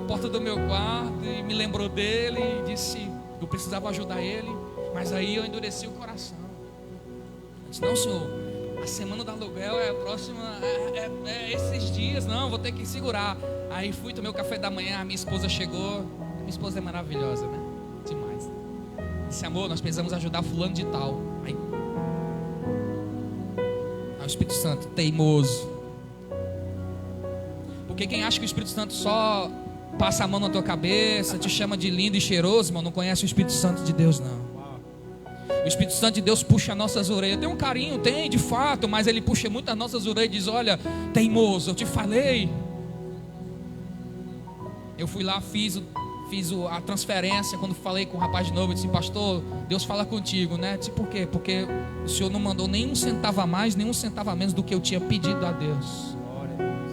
porta do meu quarto e me lembrou dele e disse, eu precisava ajudar ele, mas aí eu endureci o coração. Eu disse, não, senhor, a semana do aluguel é a próxima, é esses dias, não, vou ter que segurar. Aí fui, tomei o café da manhã, a minha esposa chegou. Minha esposa é maravilhosa, né? Demais. Disse, amor, nós precisamos ajudar fulano de tal. Aí o Espírito Santo, teimoso. Porque quem acha que o Espírito Santo só passa a mão na tua cabeça, te chama de lindo e cheiroso, irmão, não conhece o Espírito Santo de Deus, não. O Espírito Santo de Deus puxa as nossas orelhas. Tem um carinho, tem de fato, mas ele puxa muito as nossas orelhas e diz, olha, teimoso, eu te falei. Eu fui lá, fiz a transferência. Quando falei com o rapaz de novo, eu disse, pastor, Deus fala contigo, né? Eu disse, por quê? Porque o senhor não mandou nenhum centavo a mais, nenhum centavo a menos do que eu tinha pedido a Deus. Glória a Deus.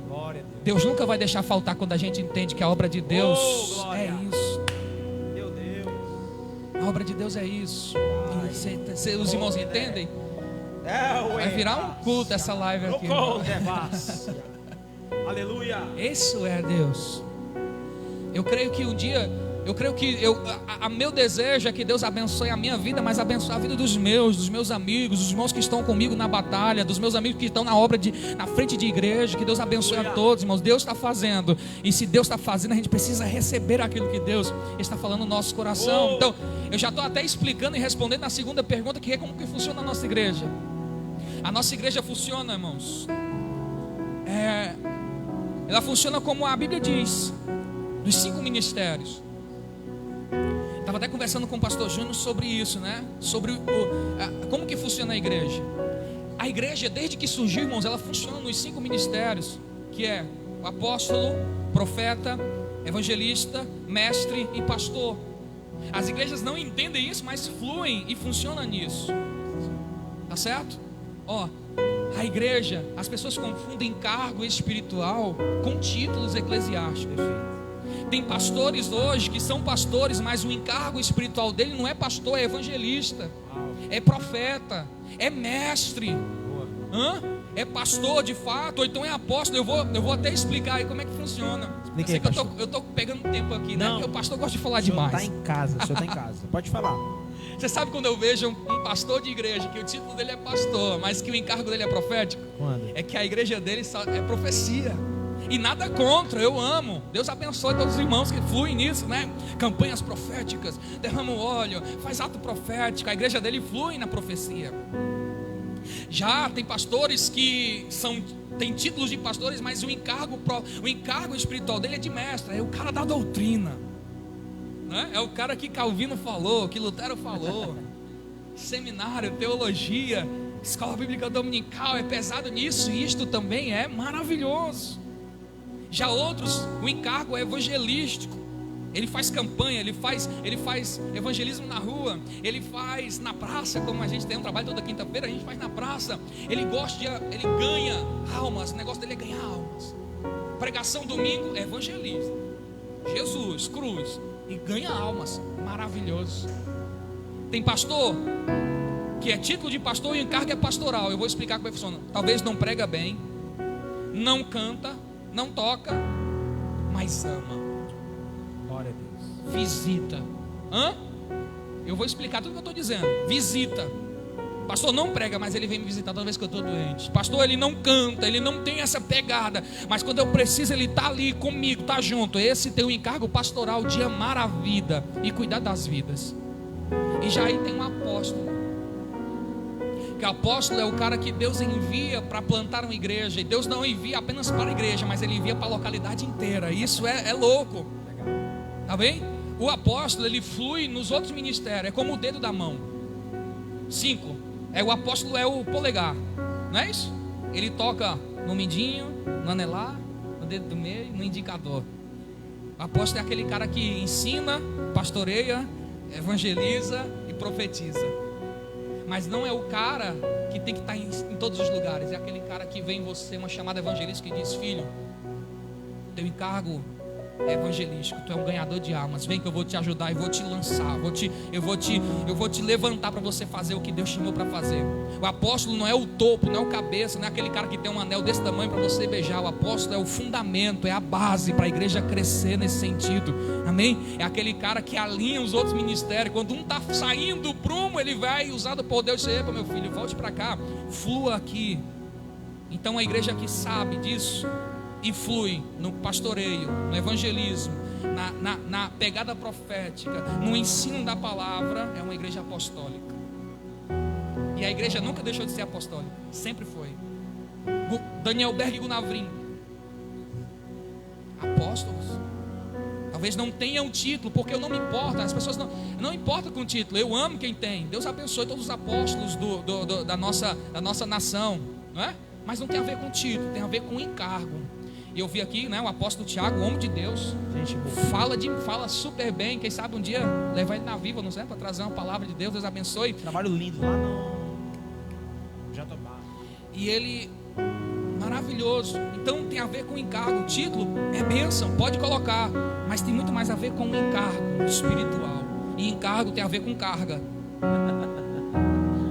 Glória a Deus. Deus nunca vai deixar faltar quando a gente entende que a obra de Deus é isso. Meu Deus. A obra de Deus é isso. Os irmãos entendem? Vai virar um culto essa live aqui. Aleluia. Isso é Deus. Eu creio que um dia, meu desejo é que Deus abençoe a minha vida, mas abençoe a vida dos meus amigos, dos irmãos que estão comigo na batalha, dos meus amigos que estão na obra na frente de igreja. Que Deus abençoe a todos, irmãos. Deus está fazendo, e se Deus está fazendo, a gente precisa receber aquilo que Deus está falando no nosso coração. Então, eu já estou até explicando e respondendo a segunda pergunta, que é como que funciona a nossa igreja. A nossa igreja funciona, irmãos, ela funciona como a Bíblia diz, dos 5 ministérios. Estava até conversando com o pastor Júnior sobre isso, né? Sobre como que funciona a igreja. A igreja, desde que surgiu, irmãos, ela funciona nos 5 ministérios, que é o apóstolo, profeta, evangelista, mestre e pastor. As igrejas não entendem isso, mas fluem e funcionam nisso. Tá certo? Ó, a igreja, as pessoas confundem cargo espiritual com títulos eclesiásticos. Tem pastores hoje que são pastores, mas o encargo espiritual dele não é pastor, é evangelista, é profeta, é mestre, é pastor de fato, ou então é apóstolo. Eu vou até explicar aí como é que funciona. Explica aí, eu tô pegando tempo aqui, né? Não. Porque o pastor gosta de falar O senhor demais. está em casa, o senhor está em casa. Pode falar. Você sabe quando eu vejo um pastor de igreja que o título dele é pastor, mas que o encargo dele é profético? Quando? É que a igreja dele é profecia. E nada contra, eu amo. Deus abençoe todos os irmãos que fluem nisso, né? Campanhas proféticas, derrama o óleo, faz ato profético. A igreja dele flui na profecia. Já tem pastores que têm títulos de pastores, mas o encargo espiritual dele é de mestre. É o cara da doutrina, né? É o cara que Calvino falou, que Lutero falou. Seminário, teologia, escola bíblica dominical, é pesado nisso. E isto também é maravilhoso. Já outros, o encargo é evangelístico. Ele faz campanha, ele faz evangelismo na rua, ele faz na praça, como a gente tem um trabalho toda quinta-feira, a gente faz na praça. Ele ganha almas, o negócio dele é ganhar almas. Pregação domingo é evangelista. Jesus, cruz, e ganha almas, maravilhoso. Tem pastor que é título de pastor e o encargo é pastoral. Eu vou explicar como é que funciona. Talvez não prega bem, não canta, não toca, mas ama. Glória a Deus. Visita. Eu vou explicar tudo que eu estou dizendo. Visita. Pastor não prega, mas ele vem me visitar toda vez que eu estou doente. Pastor, ele não canta, ele não tem essa pegada, mas quando eu preciso, ele está ali comigo, está junto. Esse tem o encargo pastoral de amar a vida e cuidar das vidas. E já aí tem um apóstolo. Que o apóstolo é o cara que Deus envia para plantar uma igreja. E Deus não envia apenas para a igreja, mas ele envia para a localidade inteira. Isso é louco. Tá bem? O apóstolo, ele flui nos outros ministérios. É como o dedo da mão. 5. O apóstolo é o polegar. Não é isso? Ele toca no mindinho, no anelar, no dedo do meio, no indicador. O apóstolo é aquele cara que ensina, pastoreia, evangeliza e profetiza. Mas não é o cara que tem que estar em todos os lugares. É aquele cara que vem em você, uma chamada evangelística, que diz: filho, teu encargo é evangelístico, tu é um ganhador de almas. Vem que eu vou te ajudar e vou te lançar. Eu vou te levantar para você fazer o que Deus chamou para fazer. O apóstolo não é o topo, não é o cabeça, não é aquele cara que tem um anel desse tamanho para você beijar. O apóstolo é o fundamento, é a base para a igreja crescer nesse sentido. Amém? É aquele cara que alinha os outros ministérios. Quando um está saindo do prumo, ele vai usado por Deus. Epa, meu filho, volte para cá, flua aqui. Então a igreja que sabe disso e flui no pastoreio, no evangelismo, na pegada profética, no ensino da palavra, é uma igreja apostólica. E a igreja nunca deixou de ser apostólica, sempre foi. Daniel Berg e Gunavrim, apóstolos. Talvez não tenham título, porque eu não me importo. As pessoas não importam com o título. Eu amo quem tem. Deus abençoe todos os apóstolos da nossa nação, não é? Mas não tem a ver com título, tem a ver com encargo. E eu vi aqui, né, o apóstolo Tiago, homem de Deus, fala super bem. Quem sabe um dia levar ele na Viva, não sei, para trazer uma palavra de Deus. Deus abençoe. Trabalho lindo lá no Jatobá. E ele, maravilhoso. Então tem a ver com encargo. O título é bênção, pode colocar, mas tem muito mais a ver com encargo espiritual. E encargo tem a ver com carga.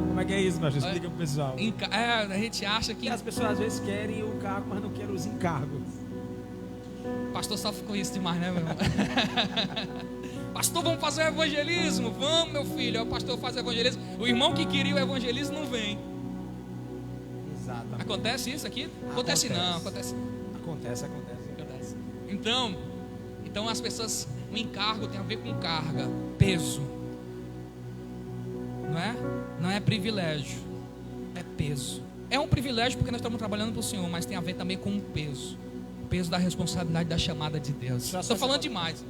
Como é que é isso, pastor? Explica pro pessoal. A gente acha que as pessoas às vezes querem o cargo, mas não querem os encargos. O pastor sofre com isso demais, né, meu irmão? Pastor, vamos fazer o evangelismo? Vamos, meu filho. O pastor faz o evangelismo. O irmão que queria o evangelismo não vem. Exatamente. Acontece isso aqui? Acontece não, acontece. Acontece. Então as pessoas, o encargo tem a ver com carga, peso. Não é? Não é privilégio, é peso. É um privilégio porque nós estamos trabalhando para o Senhor, mas tem a ver também com um peso. O peso da responsabilidade da chamada de Deus. Estou falando demais.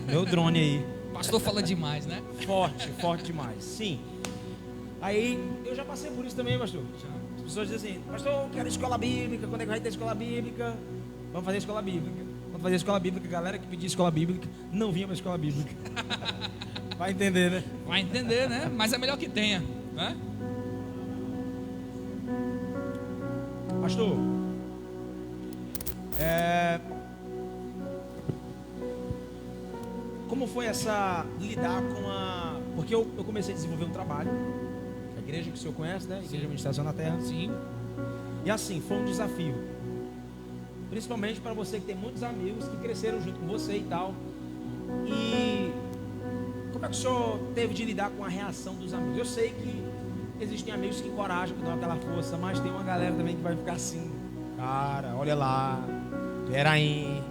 Meu drone aí. Pastor fala demais, né? Forte demais. Sim. Aí, eu já passei por isso também, pastor. As pessoas dizem assim: pastor, eu quero escola bíblica. Quando é que vai ter escola bíblica? Vamos fazer escola bíblica. Quando fazer escola bíblica, a galera que pedia escola bíblica não vinha para escola bíblica. Vai entender, né? Vai entender, né? Mas é melhor que tenha, né? Pastor, como foi lidar com a... Porque eu comecei a desenvolver um trabalho, a igreja que o senhor conhece, né? Igreja Ministração na Terra. Sim. E assim, foi um desafio. Principalmente para você que tem muitos amigos que cresceram junto com você e tal. E como é que o senhor teve de lidar com a reação dos amigos? Eu sei que existem amigos que encorajam, que dão aquela força, mas tem uma galera também que vai ficar assim: cara, olha lá, peraí.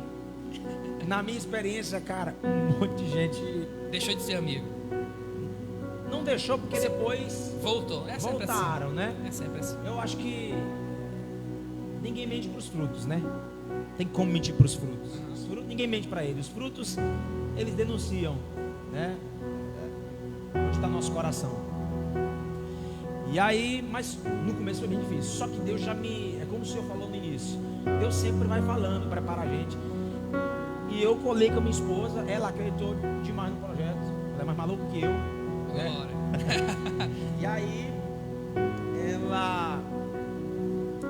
Na minha experiência, cara, um monte de gente Deixou de ser amigo. não deixou porque depois Voltou. É sempre voltaram, assim. né? É sempre assim. Eu acho que ninguém mente para os frutos, né? Tem como mentir para os frutos. Os frutos ninguém mente para eles. Os frutos, eles denunciam, né? Onde está nosso coração. E aí, mas no começo foi bem difícil. Só que Deus é como o senhor falou no início. Deus sempre vai falando, prepara a gente. E eu colei com a minha esposa. Ela acreditou demais no projeto. Ela é mais maluca que eu, né? E aí, a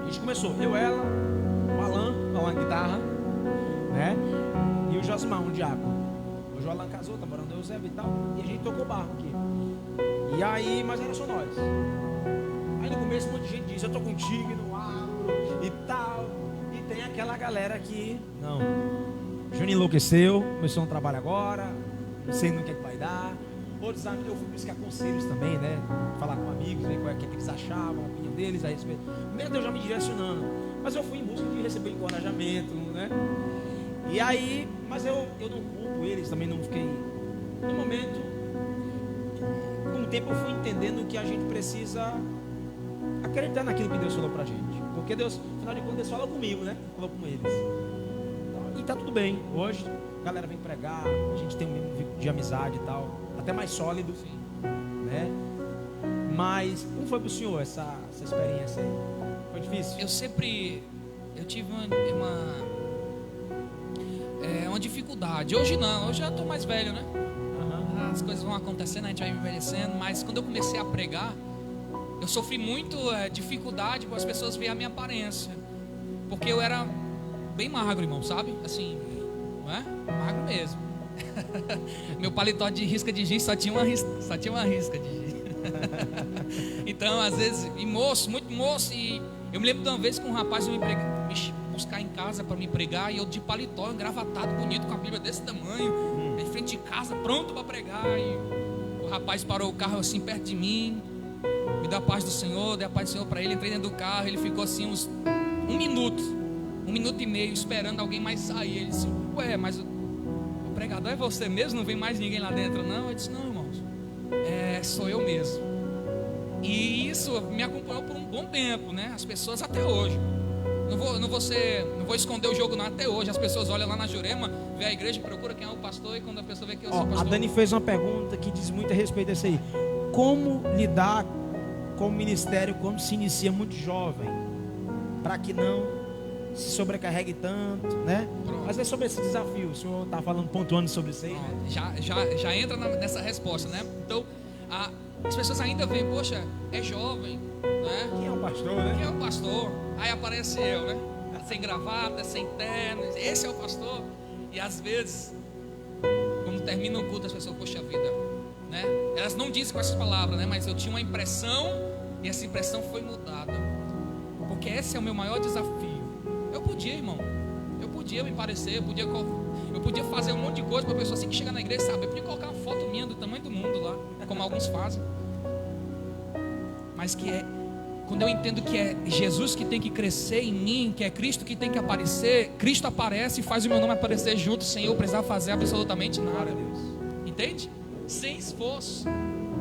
gente começou, ela, o Alan guitarra, né? E o Josimar, um diácono. Hoje o Alan casou, tá morando em Eusébio e tal. E a gente tocou barco aqui. E aí, mas era só nós. Aí no começo um monte de gente diz: eu tô contigo e não abro e tal. E tem aquela galera que, não, Juninho enlouqueceu, começou um trabalho agora, não sei no que é que vai dar. Outros amigos, eu fui buscar conselhos também, né? Falar com amigos, ver o que eles achavam, a opinião deles a respeito. Meu Deus, já me direcionando. Mas eu fui em busca de receber encorajamento, né? E aí, mas eu não culpo eles, também não fiquei. No momento, com o tempo eu fui entendendo que a gente precisa acreditar naquilo que Deus falou pra gente. Porque Deus, afinal de contas, Deus fala comigo, né? Falou com eles. E tá tudo bem. Hoje, a galera vem pregar, a gente tem um nível de amizade e tal, até mais sólido, né? Mas como foi pro senhor essa experiência aí? Foi difícil? Eu tive uma dificuldade. Hoje não, hoje eu já tô mais velho, né? As coisas vão acontecendo, a gente vai envelhecendo. Mas quando eu comecei a pregar, eu sofri muito dificuldade para as pessoas verem a minha aparência, porque eu era bem magro, irmão, sabe? Assim, não é? Magro mesmo. Meu paletó de risca de giz só tinha uma risca de giz. Então, às vezes, e moço, muito moço. E eu me lembro de uma vez que um rapaz me buscar em casa para me pregar, e eu de paletó, engravatado, bonito, com a Bíblia desse tamanho, em frente de casa, pronto para pregar. E o rapaz parou o carro assim perto de mim, me deu a paz do Senhor, dei a paz do Senhor para ele, entrei dentro do carro. Ele ficou assim uns 1 minuto e meio esperando alguém mais sair. Ele disse: ué, mas o pregador é você mesmo? Não vem mais ninguém lá dentro, não? Eu disse: não, irmãos, sou eu mesmo. E isso me acompanhou por um bom tempo, né? As pessoas até hoje, não vou esconder o jogo não, até hoje as pessoas olham lá na Jurema, vê a igreja, procura quem é o pastor, e quando a pessoa vê que eu sou pastor... A Dani fez uma pergunta que diz muito a respeito desse aí: como lidar com o ministério quando se inicia muito jovem, para que não se sobrecarregue tanto, né? Pronto. Mas é sobre esse desafio, o senhor está falando, pontuando sobre isso aí, né? Já entra nessa resposta, né? Então, as pessoas ainda veem: poxa, é jovem, né? Quem é o pastor, né? Quem é o pastor? Aí aparece eu, né? Sem gravata, sem terno, esse é o pastor. E às vezes, quando termina o culto, as pessoas: poxa vida, né? Elas não dizem com essas palavras, né? Mas eu tinha uma impressão, e essa impressão foi mudada, porque esse é o meu maior desafio. Eu podia, irmão, eu podia me parecer, eu podia fazer um monte de coisa para a pessoa assim que chega na igreja, sabe? Eu podia colocar uma foto minha do tamanho do mundo lá, como alguns fazem. Mas quando eu entendo que é Jesus que tem que crescer em mim, que é Cristo que tem que aparecer, Cristo aparece e faz o meu nome aparecer junto, sem eu precisar fazer absolutamente nada. Entende? Sem esforço,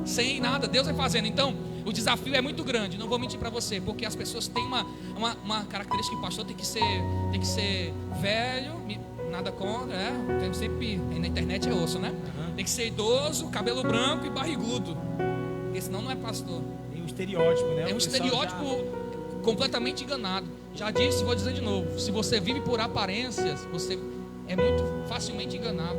sem nada, Deus vai fazendo. Então, o desafio é muito grande, não vou mentir para você, porque as pessoas têm uma característica que o pastor tem que ser velho, nada contra, tem sempre, na internet é osso, né? Tem que ser idoso, cabelo branco e barrigudo, porque senão não é pastor. Tem um estereótipo, né? É um estereótipo completamente enganado. Já disse, vou dizer de novo, se você vive por aparências, você é muito facilmente enganado.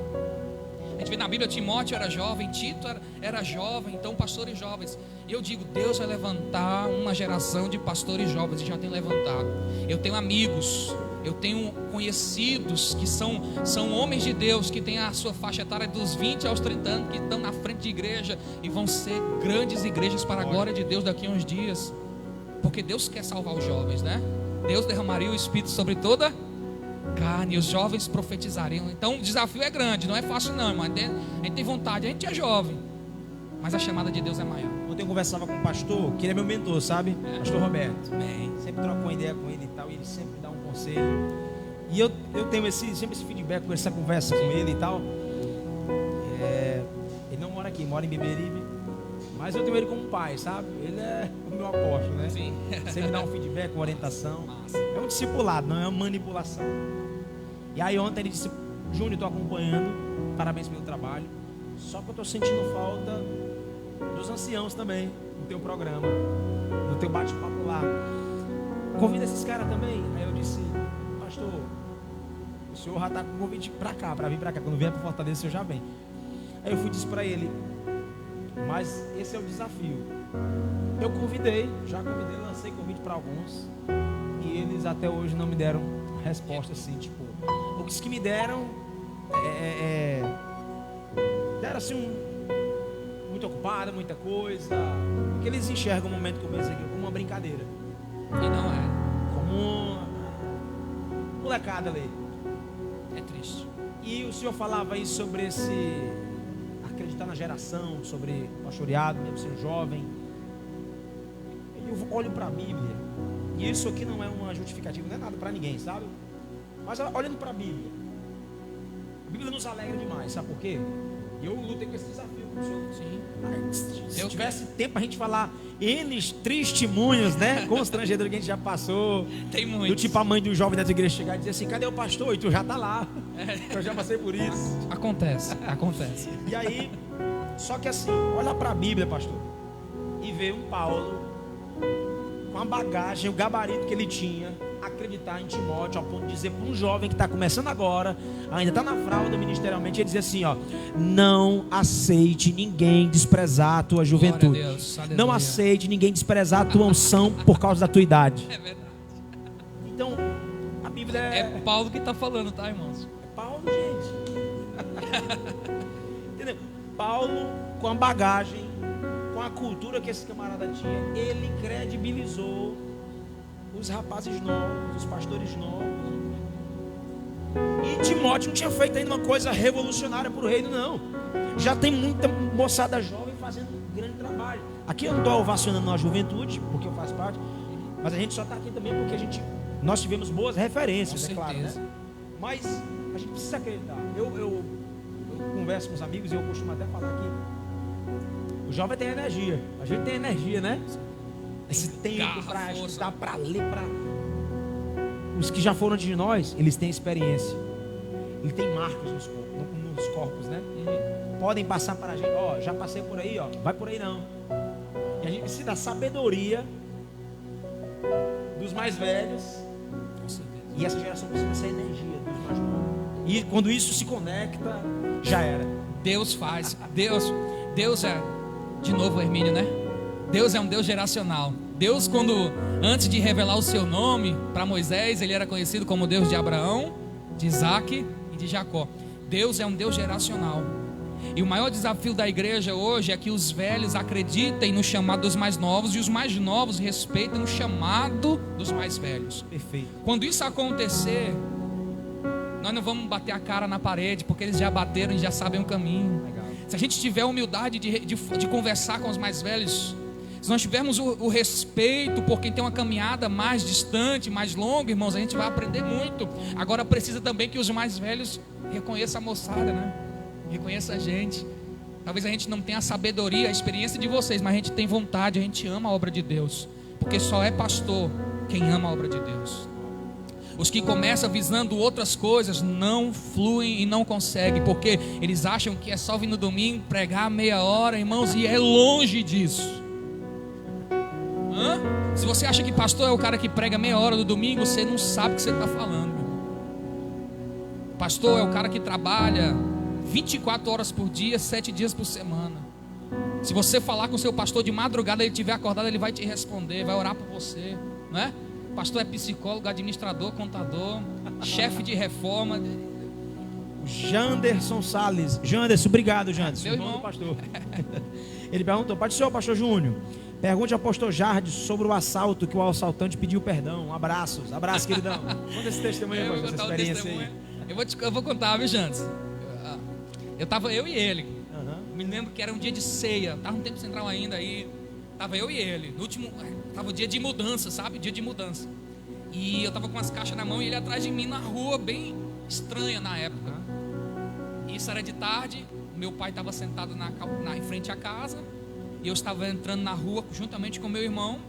A gente vê na Bíblia, Timóteo era jovem, Tito era jovem, então pastores jovens. E eu digo, Deus vai levantar uma geração de pastores jovens, e já tem levantado. Eu tenho amigos, eu tenho conhecidos que são homens de Deus, que têm a sua faixa etária dos 20 aos 30 anos, que estão na frente de igreja e vão ser grandes igrejas para a glória de Deus daqui a uns dias. Porque Deus quer salvar os jovens, né? Deus derramaria o Espírito sobre toda carne, os jovens profetizariam. Então o desafio é grande, não é fácil não, mas a gente tem vontade, a gente é jovem, mas a chamada de Deus é maior. Ontem eu conversava com um pastor, que ele é meu mentor, sabe? Pastor Roberto. Bem. Sempre troco uma ideia com ele e tal, e ele sempre dá um conselho. E eu tenho sempre esse feedback, com essa conversa com ele e tal. Ele não mora aqui, mora em Beberibe, mas eu tenho ele como pai, sabe? Ele é o meu apóstolo, né? Sim. Sempre dá um feedback, uma orientação. Massa. É um discipulado, não é uma manipulação. E aí ontem ele disse: Júnior, estou acompanhando, parabéns pelo trabalho, só que eu estou sentindo falta dos anciãos também, no teu programa, no teu bate-papo lá. Convida esses caras também. Aí eu disse: pastor, o senhor já está com convite para cá, para vir para cá. Quando vier para Fortaleza, o senhor já vem. Aí eu disse para ele: mas esse é o desafio. Eu já convidei, lancei convite para alguns, e eles até hoje não me deram resposta assim, tipo, os que me deram deram assim muito ocupado, muita coisa, porque eles enxergam o momento que eu penso aqui como uma brincadeira, E não é. como uma molecada ali. É triste. E o senhor falava aí sobre esse acreditar na geração, sobre pastoreado, mesmo sendo jovem. Eu olho para a Bíblia, e isso aqui não é uma justificativa, não é nada para ninguém, sabe? Mas olhando para a Bíblia nos alegra demais, sabe por quê? Eu lutei com esse desafio com o senhor. Sim. Se tivesse tempo a gente falar eles testemunhos, né? Constrangedor que a gente já passou. Tem muito. Do tipo a mãe do jovem da tua igreja chegar e dizer assim: cadê o pastor? E tu já tá lá. Eu já passei por isso. Acontece. E aí, só que assim, olha para a Bíblia, pastor, e vê um Paulo com a bagagem, o gabarito que ele tinha, acreditar em Timóteo, ao ponto de dizer para um jovem que está começando agora, ainda está na fralda ministerialmente, ele dizer assim: ó, não aceite ninguém desprezar a tua juventude. Deus, não aceite ninguém desprezar a tua unção por causa da tua idade. É verdade. Então, a Bíblia É Paulo que está falando, tá, irmãos? É Paulo, gente. Entendeu? Paulo, com a bagagem, com a cultura que esse camarada tinha, ele credibilizou os rapazes novos, os pastores novos. E Timóteo não tinha feito ainda uma coisa revolucionária para o reino, não. Já tem muita moçada jovem fazendo um grande trabalho. Aqui eu não estou ovacionando a juventude, porque eu faço parte, mas a gente só está aqui também porque nós tivemos boas referências, é claro, né? Mas a gente precisa acreditar. Eu converso com os amigos e eu costumo até falar aqui: o jovem tem energia, a gente tem energia, né? Esse tempo para estudar, para ler, para... Os que já foram antes de nós, eles têm experiência. Eles têm marcas nos corpos, né? Podem passar para a gente: ó, já passei por aí, ó, vai por aí não. E a gente precisa da sabedoria dos mais velhos. E essa geração precisa dessa energia dos mais novos. E quando isso se conecta, já era. Deus faz. Deus é, de novo, Hermínio, né? Deus é um Deus geracional. Deus, antes de revelar o seu nome para Moisés, ele era conhecido como Deus de Abraão, de Isaac e de Jacó. Deus é um Deus geracional. E o maior desafio da igreja hoje é que os velhos acreditem no chamado dos mais novos e os mais novos respeitem o chamado dos mais velhos. Perfeito. Quando isso acontecer, nós não vamos bater a cara na parede, porque eles já bateram e já sabem o caminho. Legal. Se a gente tiver a humildade de conversar com os mais velhos, se nós tivermos o respeito por quem tem uma caminhada mais distante, mais longa, irmãos, a gente vai aprender muito. Agora precisa também que os mais velhos reconheçam a moçada, né? Reconheça a gente. Talvez a gente não tenha a sabedoria, a experiência de vocês, mas a gente tem vontade, a gente ama a obra de Deus, porque só é pastor quem ama a obra de Deus. Os que começam visando outras coisas não fluem e não conseguem, porque eles acham que é só vir no domingo, pregar meia hora, irmãos, e é longe disso. Se você acha que pastor é o cara que prega meia hora no domingo, você não sabe o que você está falando, meu irmão. Pastor é o cara que trabalha 24 horas por dia, 7 dias por semana. Se você falar com o seu pastor de madrugada, ele estiver acordado, ele vai te responder, vai orar por você, não é? Pastor é psicólogo, administrador, contador, chefe de reforma. Janderson Salles. Janderson, obrigado, Janderson. Meu irmão. Pastor. Ele perguntou: Pai do Senhor, pastor Júnior, pergunte ao pastor Jardim sobre o assalto que o assaltante pediu perdão. Abraços, abraço, queridão. Conta esse testemunho, pastor, essa experiência aí. Eu vou contar, viu, Janderson? Eu e ele. Me lembro que era um dia de ceia, estava no tempo central ainda, aí estava eu e ele, no último, estava o dia de mudança, sabe, dia de mudança, e eu estava com as caixas na mão e ele atrás de mim na rua, bem estranha na época. Isso era de tarde, meu pai estava sentado em frente à casa, e eu estava entrando na rua juntamente com meu irmão,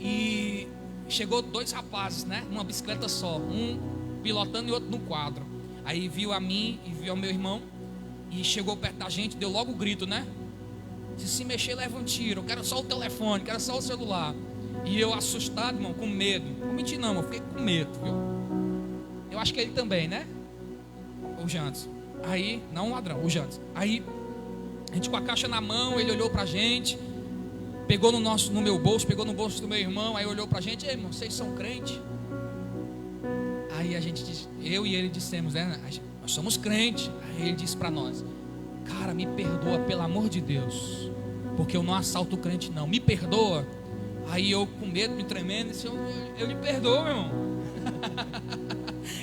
e chegou 2 rapazes, né, numa bicicleta só, um pilotando e outro no quadro. Aí viu a mim e viu ao meu irmão, e chegou perto da gente, deu logo o grito, né? Se mexer, leva um tiro. Eu quero só o telefone, quero só o celular. E eu assustado, irmão, com medo. Não menti não, eu fiquei com medo, viu? Eu acho que ele também, né? O Jantes. Aí, não o ladrão, o Jantes. Aí, a gente com a caixa na mão, ele olhou pra gente, pegou no meu bolso, pegou no bolso do meu irmão, aí olhou pra gente: Ei, irmão, vocês são crentes? Aí a gente disse, eu e ele dissemos, né? Nós somos crentes. Aí ele disse para nós: Cara, me perdoa, pelo amor de Deus, porque eu não assalto crente não, me perdoa. Aí eu com medo, me tremendo, disse: Eu lhe perdoo, meu irmão.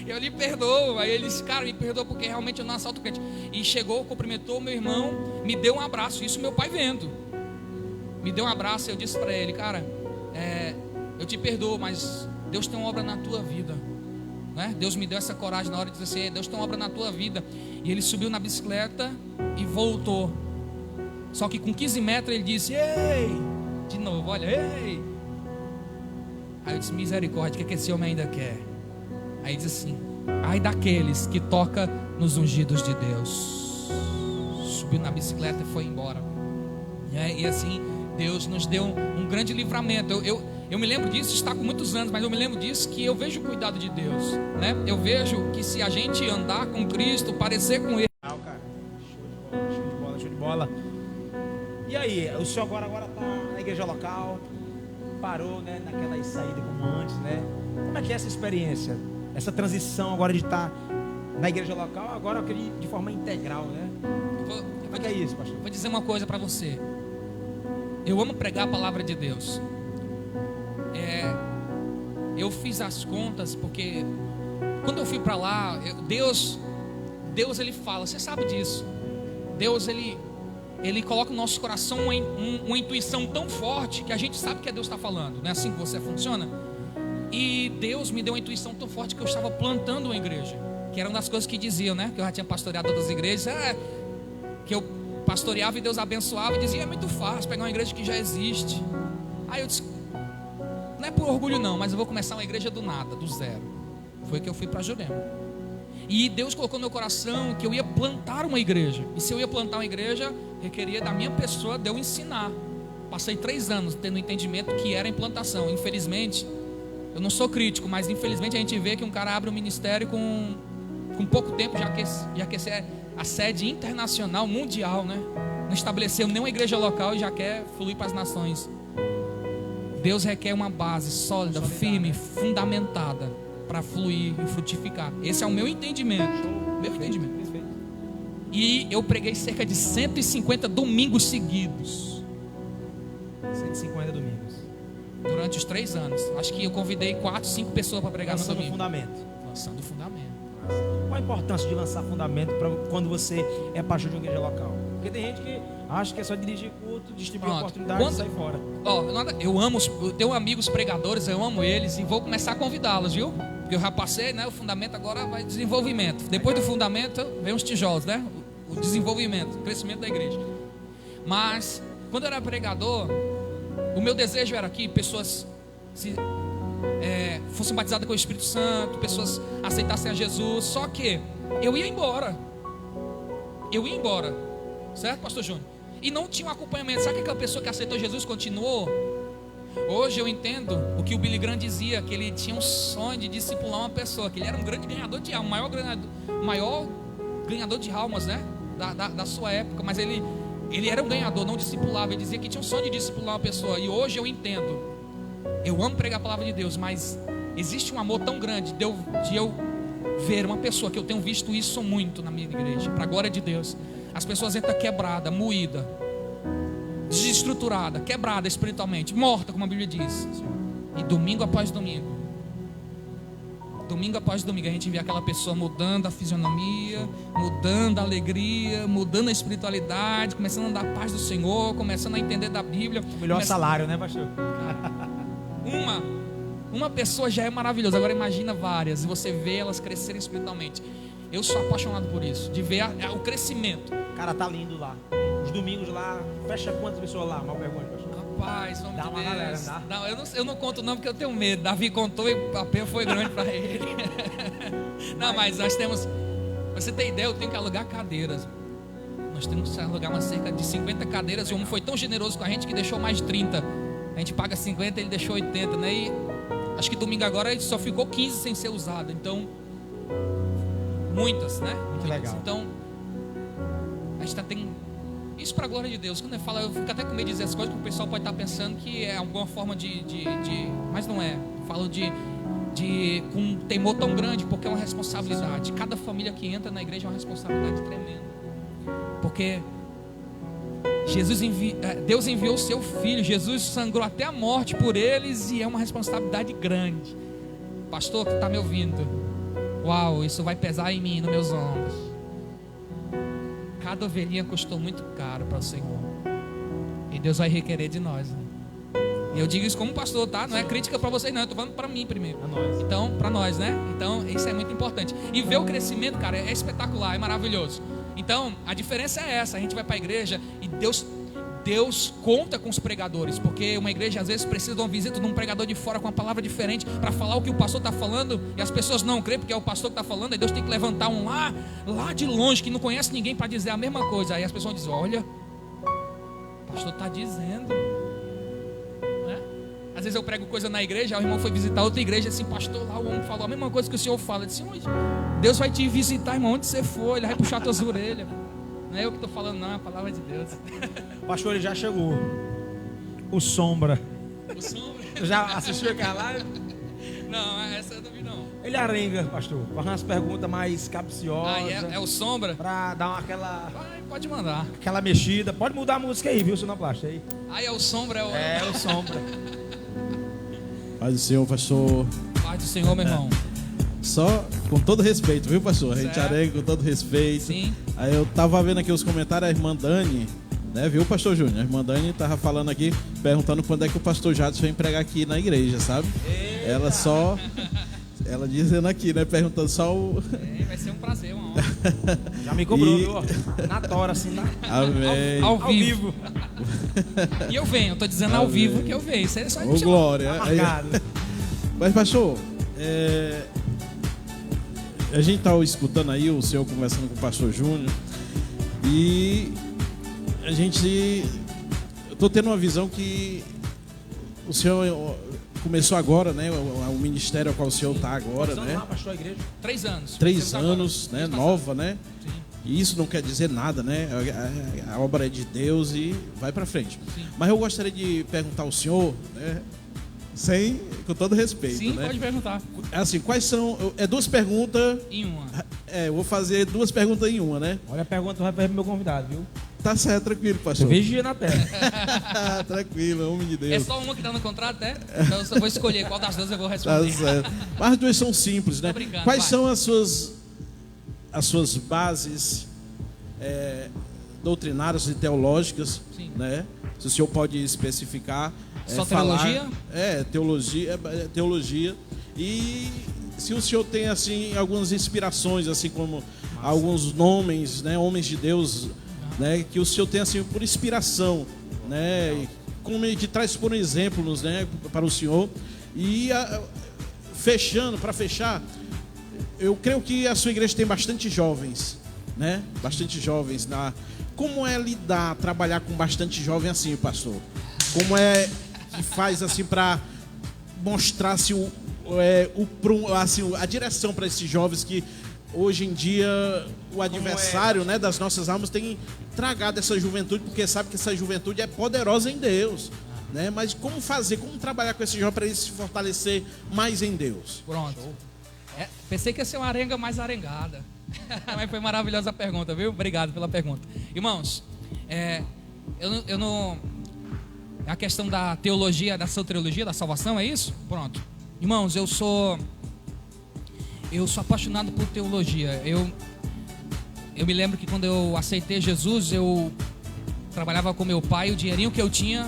Eu lhe perdoo. Aí ele disse: Cara, me perdoa, porque realmente eu não assalto crente. E chegou, cumprimentou meu irmão, me deu um abraço, isso meu pai vendo. Me deu um abraço e eu disse para ele: Cara, eu te perdoo, mas Deus tem uma obra na tua vida. Deus me deu essa coragem na hora de dizer assim: Deus tem uma obra na tua vida. E ele subiu na bicicleta e voltou. Só que com 15 metros ele disse: Ei! De novo, olha, ei! Aí eu disse: Misericórdia, o que esse homem ainda quer? Aí ele disse assim: Ai daqueles que toca nos ungidos de Deus. Subiu na bicicleta e foi embora. E assim, Deus nos deu um grande livramento. Eu me lembro disso, está com muitos anos, mas eu me lembro disso, que eu vejo o cuidado de Deus, né? Eu vejo que se a gente andar com Cristo, parecer com Ele. Cara, show de bola. E aí, o senhor agora está na igreja local, parou, né, naquela saída como antes, né? Como é que é essa experiência? Essa transição agora de estar na igreja local, agora de forma integral, né? Como é que é isso, pastor? Vou dizer uma coisa para você. Eu amo pregar a palavra de Deus. Eu fiz as contas, porque quando eu fui para lá, Deus ele fala, você sabe disso. Deus ele coloca no nosso coração uma intuição tão forte que a gente sabe que é Deus está falando. Não é assim que você funciona? E Deus me deu uma intuição tão forte que eu estava plantando uma igreja, que era uma das coisas que diziam, né? Que eu já tinha pastoreado todas as igrejas, que eu pastoreava e Deus abençoava, e dizia: É muito fácil pegar uma igreja que já existe. Aí eu disse: Não é por orgulho não, mas eu vou começar uma igreja do nada, do zero. Foi que eu fui para Jurema. E Deus colocou no meu coração que eu ia plantar uma igreja. E se eu ia plantar uma igreja, requeria da minha pessoa de eu ensinar. Passei 3 anos tendo entendimento que era implantação. Infelizmente, eu não sou crítico, mas infelizmente a gente vê que um cara abre um ministério com pouco tempo já quer ser a sede internacional, mundial, né? Não estabeleceu nenhuma igreja local e já quer fluir para as nações. Deus requer uma base sólida, firme, fundamentada para fluir e frutificar. Esse é o meu entendimento. Meu entendimento. E eu preguei cerca de 150 domingos seguidos. 150 domingos. Durante os 3 anos. Acho que eu convidei 4, 5 pessoas para pregar no domingo. Fundamento. Lançando o fundamento. Qual a importância de lançar fundamento para quando você é pastor de uma igreja local? Porque tem gente que acha que é só dirigir culto, distribuir oportunidades e sair fora. Eu tenho amigos pregadores, eu amo eles e vou começar a convidá-los, viu? Porque eu já passei, né? O fundamento agora vai desenvolvimento. Depois do fundamento vem os tijolos, né? O desenvolvimento, o crescimento da igreja. Mas quando eu era pregador, o meu desejo era que pessoas fossem batizadas com o Espírito Santo, pessoas aceitassem a Jesus. Só que eu ia embora, certo, pastor Júnior? E não tinha um acompanhamento. Sabe que aquela pessoa que aceitou Jesus continuou? Hoje eu entendo o que o Billy Graham dizia, que ele tinha um sonho de discipular uma pessoa, que ele era um grande ganhador de almas, maior ganhador de almas, né, da sua época. Mas ele era um ganhador, não discipulava. Ele dizia que tinha um sonho de discipular uma pessoa. E hoje eu entendo. Eu amo pregar a palavra de Deus, mas existe um amor tão grande de eu ver uma pessoa, que eu tenho visto isso muito na minha igreja, para a glória de Deus. As pessoas entram quebrada, moída, desestruturada, quebrada espiritualmente, morta, como a Bíblia diz. E domingo após domingo, a gente vê aquela pessoa mudando a fisionomia, mudando a alegria, mudando a espiritualidade, começando a andar a paz do Senhor, começando a entender da Bíblia. O melhor salário, né, pastor? Uma pessoa já é maravilhosa. Agora imagina várias, e você vê elas crescerem espiritualmente. Eu sou apaixonado por isso, de ver o crescimento. Cara, tá lindo lá. Os domingos lá, fecha quantas pessoas lá? Mal pergunta, pastor. Rapaz, vamos dá de uma Deus. galera, dá? Não, eu não conto não, porque eu tenho medo. Davi contou e a pena foi grande para ele. Não, mas nós temos, pra você ter ideia, eu tenho que alugar cadeiras. Nós temos que alugar uma cerca de 50 cadeiras. E o homem foi tão generoso com a gente que deixou mais de 30. A gente paga 50, ele deixou 80, né? E acho que domingo agora só ficou 15 sem ser usado. Então, muitas, né? Muito legal. Então, a gente tem isso para a glória de Deus. Quando eu falo, eu fico até com medo de dizer as coisas, porque o pessoal pode estar pensando que é alguma forma mas não é. Eu falo com um temor tão grande, porque é uma responsabilidade. Cada família que entra na igreja é uma responsabilidade tremenda. Porque Deus enviou o seu filho, Jesus sangrou até a morte por eles, e é uma responsabilidade grande. Pastor que está me ouvindo, uau, isso vai pesar em mim, nos meus ombros. Cada ovelhinha custou muito caro para o Senhor, e Deus vai requerer de nós, né? E eu digo isso como pastor, tá? Não é crítica para vocês não, eu estou falando para mim primeiro. Então, para nós, né? Então, isso é muito importante. E ver o crescimento, cara, é espetacular, é maravilhoso. Então, a diferença é essa. A gente vai para a igreja e Deus conta com os pregadores, porque uma igreja às vezes precisa de uma visita de um pregador de fora com uma palavra diferente para falar o que o pastor está falando, e as pessoas não creem porque é o pastor que está falando. Aí Deus tem que levantar um lá de longe, que não conhece ninguém, para dizer a mesma coisa. Aí as pessoas dizem: olha, o pastor está dizendo, né? Às vezes eu prego coisa na igreja, o irmão foi visitar outra igreja, assim: pastor, lá o homem falou a mesma coisa que o senhor fala. Eu disse: Deus vai te visitar, irmão, onde você for, ele vai puxar tuas orelhas. Não é eu que estou falando, não, é a palavra de Deus. Pastor, ele já chegou. O Sombra. O Sombra? Tu já assistiu aquela live? Não, essa eu não vi não. Ele arenga, pastor, faz umas perguntas mais capciosas. É o Sombra? Pra dar aquela... Pode mandar. Aquela mexida. Pode mudar a música aí, viu, Sonoplasta? Aí. É o Sombra. É o Sombra. Paz do Senhor, pastor. Paz do Senhor, meu irmão. Só com todo respeito, viu, pastor? A gente Certo. arenga com todo respeito. Sim. Aí eu tava vendo aqui os comentários, a irmã Dani, né, viu, pastor Júnior? A irmã Dani tava falando aqui, perguntando quando é que o pastor Jadson vem pregar aqui na igreja, sabe? Eita. Ela dizendo aqui, né, perguntando só o... Vai ser um prazer, uma honra. Já me cobrou, viu? Na tora, assim, tá? Amém. Ao vivo. E eu venho, eu tô dizendo ao vivo que eu venho. Isso é só Ô, glória. Tá marcado. Mas, pastor, a gente tá escutando aí o senhor conversando com o pastor Júnior, e eu tô tendo uma visão que o senhor começou agora, né? O ministério ao qual o senhor está agora, né? Lá, pastor, a igreja? 3 anos. 3 anos, né? Nova, né? Sim. E isso não quer dizer nada, né? A obra é de Deus e vai para frente. Sim. Mas eu gostaria de perguntar ao senhor, né? Com todo respeito, Sim, né? pode perguntar. Assim, quais são... 2 perguntas... Em uma. Eu vou fazer 2 perguntas em uma, né? Olha a pergunta, vai para o meu convidado, viu? Tá certo, tranquilo, pastor. Vigia na terra. Tranquilo, homem de Deus. É só uma que tá no contrato, é? Então eu só vou escolher qual das 2 eu vou Tá responder. certo. Mas as 2 são simples, né? Tô brincando, Quais vai. são as suas bases doutrinárias e teológicas, Sim. né? Se o senhor pode especificar. Só falar, teologia? Teologia. E se o senhor tem, assim, algumas inspirações, assim como alguns nomes, né? Homens de Deus, né? Que o senhor tem, assim, por inspiração, né? Como que traz por exemplos, né? Para o senhor. E fechando, para fechar, eu creio que a sua igreja tem bastante jovens, né? Bastante jovens. Como é lidar, trabalhar com bastante jovem assim, pastor? Como é que faz assim para mostrar assim, a direção para esses jovens que hoje em dia o adversário, né, das nossas almas tem tragado essa juventude, porque sabe que essa juventude é poderosa em Deus, né? Mas como fazer, como trabalhar com esse jovem para ele se fortalecer mais em Deus? Pronto. Pensei que ia ser uma arenga mais arengada. Mas foi maravilhosa a pergunta, viu? Obrigado pela pergunta. Irmãos, eu não... A questão da teologia, da soteriologia, da salvação, é isso? Pronto. Irmãos, eu sou apaixonado por teologia. Eu me lembro que quando eu aceitei Jesus, eu trabalhava com meu pai, o dinheirinho que eu tinha,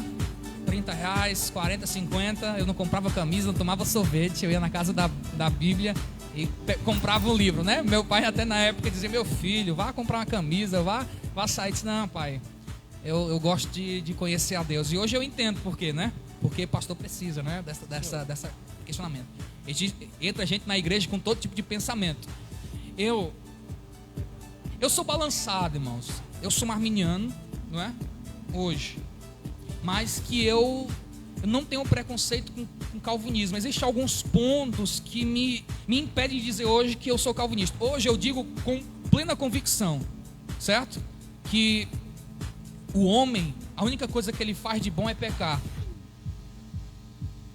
R$30, 40, 50, eu não comprava camisa, não tomava sorvete, eu ia na casa da Bíblia e comprava um livro, né? Meu pai até na época dizia, meu filho, vá comprar uma camisa, vá sair. Eu disse, não, pai, eu gosto de conhecer a Deus. E hoje eu entendo por quê, né? Porque pastor precisa, né? Dessa questionamento. Entra gente na igreja com todo tipo de pensamento. Eu sou balançado, irmãos. Eu sou marminiano, não é? Hoje. Mas que eu não tenho preconceito com calvinismo. Existem alguns pontos que me impedem de dizer hoje que eu sou calvinista. Hoje eu digo com plena convicção, certo? Que o homem, a única coisa que ele faz de bom é pecar.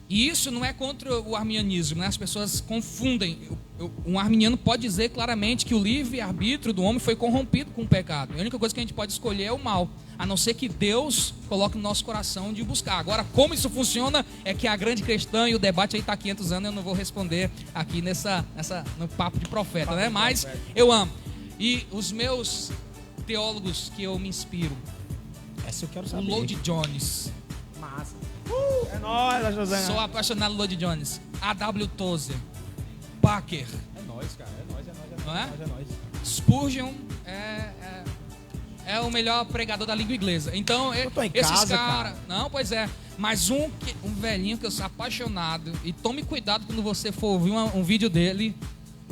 E isso não é contra o arminianismo, né? As pessoas confundem. Um arminiano pode dizer claramente que o livre-arbítrio do homem foi corrompido com o pecado. A única coisa que a gente pode escolher é o mal, a não ser que Deus coloque no nosso coração de buscar. Agora, como isso funciona é que a grande questão, e o debate aí está há 500 anos, eu não vou responder aqui no papo de profeta, né? Mas eu amo. E os meus teólogos que eu me inspiro, essa eu quero saber. O Lloyd Jones. Massa. É nóis, José. Sou apaixonado por Lloyd Jones. A.W. Tozer. Packer. É nóis, cara. É nóis. Não é? É nóis. Spurgeon é o melhor pregador da língua inglesa. Então, esses caras... Não, pois é. Mas um velhinho que eu sou apaixonado. E tome cuidado quando você for ouvir um vídeo dele.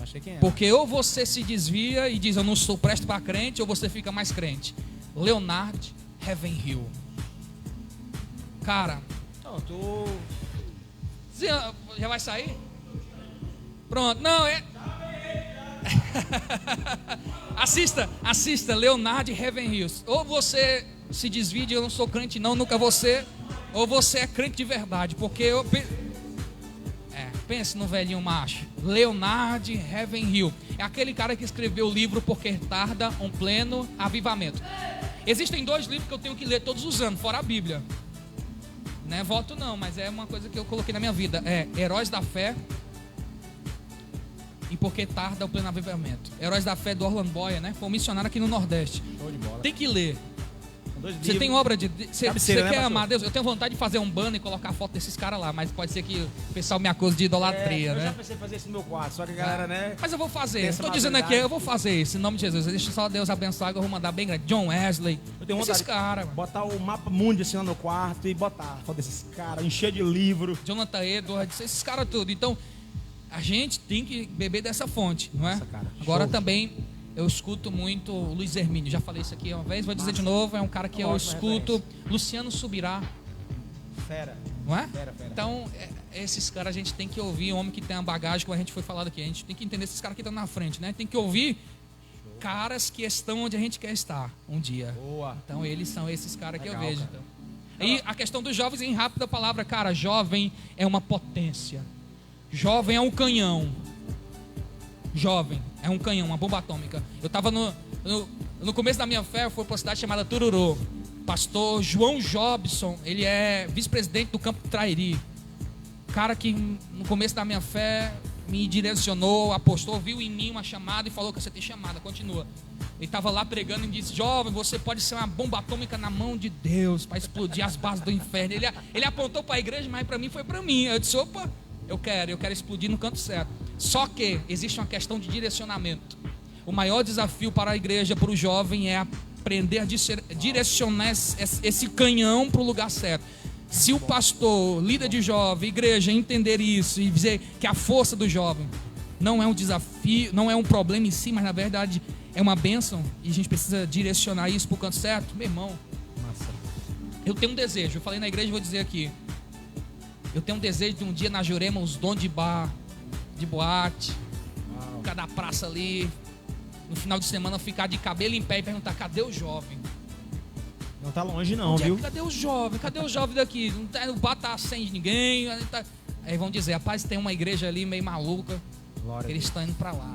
Achei quem é. Porque ou você se desvia e diz, eu não sou presto para crente, ou você fica mais crente. Leonard Ravenhill. Cara... Não, tu... Já vai sair? Pronto. Não, Assista Leonard Ravenhill. Ou você se desvia de eu não sou crente não, nunca vou ser, ou você é crente de verdade, porque pense no velhinho macho. Leonard Ravenhill é aquele cara que escreveu o livro Porque Tarda um Pleno Avivamento. Existem 2 livros que eu tenho que ler todos os anos, fora a Bíblia. Não é voto não, mas é uma coisa que eu coloquei na minha vida. É Heróis da Fé e Porque Tarda o Pleno Avivamento. Heróis da Fé do Orland Boyer, né? Foi um missionário aqui no Nordeste. Show de bola. Tem que ler. Você tem obra de... Você quer amar Deus? Eu tenho vontade de fazer um banner e colocar a foto desses caras lá, mas pode ser que o pessoal me acuse de idolatria, né? Eu já pensei em fazer isso no meu quarto, só que a galera, né? Mas eu vou fazer. Estou dizendo aqui, eu vou fazer isso, em nome de Jesus. Deixa só Deus abençoar, que eu vou mandar bem grande. John Wesley. Eu tenho esses caras. Botar o mapa mundo assim no meu quarto e botar a foto desses caras, encher de livro. Jonathan Edwards, esses caras tudo. Então, a gente tem que beber dessa fonte, não é? Nossa, cara. Agora também... Eu escuto muito o Luiz Hermínio, já falei isso aqui uma vez, vou dizer de novo, é um cara que eu escuto. Luciano Subirá. Fera. Não é? Fera. Então, esses caras a gente tem que ouvir, homem que tem uma bagagem, como a gente foi falado aqui, a gente tem que entender esses caras que estão na frente, né? Tem que ouvir caras que estão onde a gente quer estar um dia. Boa. Então, eles são esses caras que eu Legal, vejo. cara. Então. E a questão dos jovens, em rápida palavra, cara, jovem é uma potência. Jovem é um canhão. Jovem é um canhão, uma bomba atômica. Eu estava no começo da minha fé, eu fui para uma cidade chamada Tururu. Pastor João Jobson, ele é vice-presidente do Campo Trairi. Cara que no começo da minha fé me direcionou, apostou, viu em mim uma chamada e falou que você tem chamada, continua. Ele estava lá pregando e disse, jovem, você pode ser uma bomba atômica na mão de Deus para explodir as bases do inferno. Ele apontou para a igreja, mas para mim foi para mim. Eu disse, opa, eu quero explodir no canto certo. Só que existe uma questão de direcionamento. O maior desafio para a igreja, para o jovem, é aprender a direcionar esse canhão para o lugar certo. Se o pastor, líder de jovem, igreja, entender isso e dizer que a força do jovem não é um desafio, não é um problema em si, mas na verdade é uma bênção, e a gente precisa direcionar isso para o canto certo, meu irmão. Massa. Eu tenho um desejo, eu falei na igreja e vou dizer aqui. Eu tenho um desejo de um dia na Jurema, os donos de bar, de boate, cada praça ali, no final de semana ficar de cabelo em pé e perguntar: cadê o jovem? Não tá longe não, viu? Cadê o jovem? Cadê o jovem daqui? O bar tá sem ninguém. Aí vão dizer: rapaz, tem uma igreja ali meio maluca. Glória Eles estão indo para lá.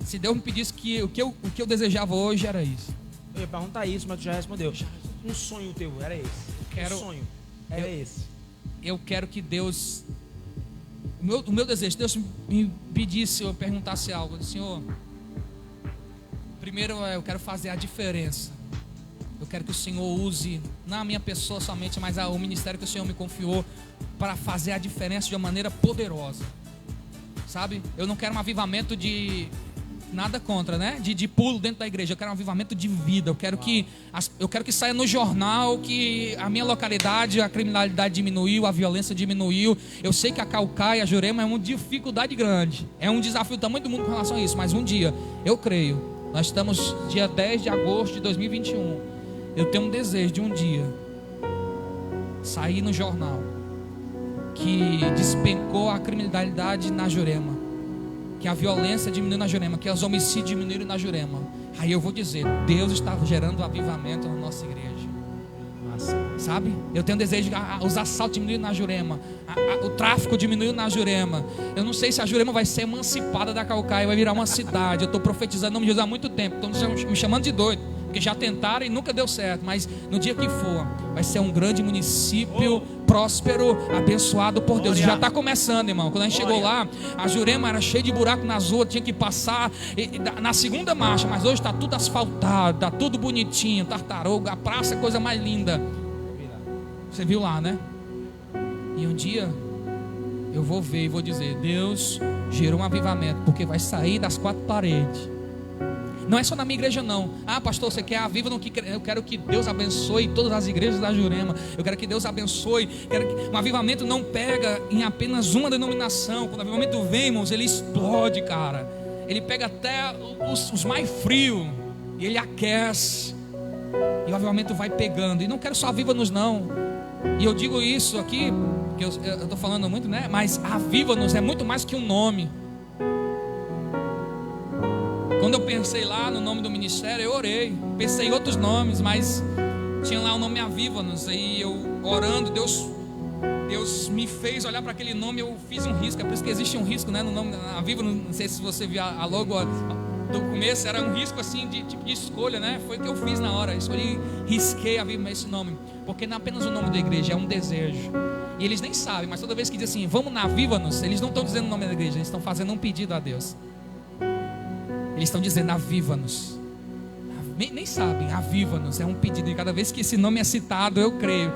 Se Deus me pedisse que o que eu desejava hoje era isso. Eu ia perguntar isso, mas tu já respondeu. Um sonho teu, era esse. Um sonho, era esse. Eu quero que Deus... O meu desejo, Deus me pedisse, eu perguntasse algo. Senhor, primeiro eu quero fazer a diferença. Eu quero que o Senhor use, não a minha pessoa somente, mas o ministério que o Senhor me confiou, para fazer a diferença de uma maneira poderosa. Sabe? Eu não quero um avivamento de... Nada contra, né? De pulo dentro da igreja. Eu quero um avivamento de vida. Eu quero que saia no jornal que a minha localidade, a criminalidade diminuiu, a violência diminuiu. Eu sei que a Caucaia, a Jurema é uma dificuldade grande. É um desafio do tamanho do mundo com relação a isso. Mas um dia, eu creio. Nós estamos dia 10 de agosto de 2021. Eu tenho um desejo de um dia sair no jornal que despencou a criminalidade na Jurema, que a violência diminuiu na Jurema, que os homicídios diminuíram na Jurema. Aí eu vou dizer: Deus está gerando avivamento na nossa igreja. Massa. Sabe? Eu tenho desejo de os assaltos diminuíram na Jurema, o tráfico diminuiu na Jurema. Eu não sei se a Jurema vai ser emancipada da Caucaia, vai virar uma cidade. Eu estou profetizando em nome de Jesus há muito tempo. Estão me chamando de doido, porque já tentaram e nunca deu certo. Mas no dia que for, vai ser um grande município, próspero, abençoado por Deus. Já está começando, irmão. Quando a gente chegou lá, a Jurema era cheia de buraco nas ruas, tinha que passar na segunda marcha. Mas hoje está tudo asfaltado, está tudo bonitinho, tartaruga, a praça é a coisa mais linda. Você viu lá, né? E um dia eu vou ver e vou dizer: Deus gerou um avivamento, porque vai sair das quatro paredes. Não é só na minha igreja não. Ah, pastor, você quer aviva no que... Eu quero que Deus abençoe todas as igrejas da Jurema. Eu quero que Deus abençoe. Um avivamento não pega em apenas uma denominação. Quando o avivamento vem, irmãos, ele explode, cara. Ele pega até os mais frios e ele aquece. E o avivamento vai pegando. E não quero só aviva-nos não. E eu digo isso aqui, que eu estou falando muito, né? Mas aviva-nos é muito mais que um nome. Quando eu pensei lá no nome do ministério, eu orei. Pensei em outros nomes, mas tinha lá o nome Aviva-nos. Aí eu orando, Deus me fez olhar para aquele nome. Eu fiz um risco. É por isso que existe um risco, né, no nome Aviva-nos. Não sei se você viu a logo do começo. Era um risco assim de tipo de escolha, né? Foi o que eu fiz na hora. Escolhi, risquei Aviva-nos esse nome, porque não é apenas o nome da igreja, é um desejo. E eles nem sabem, mas toda vez que dizem assim, vamos na Aviva-nos, eles não estão dizendo o nome da igreja, eles estão fazendo um pedido a Deus. Eles estão dizendo: aviva-nos. Nem sabem, aviva-nos. É um pedido. E cada vez que esse nome é citado, eu creio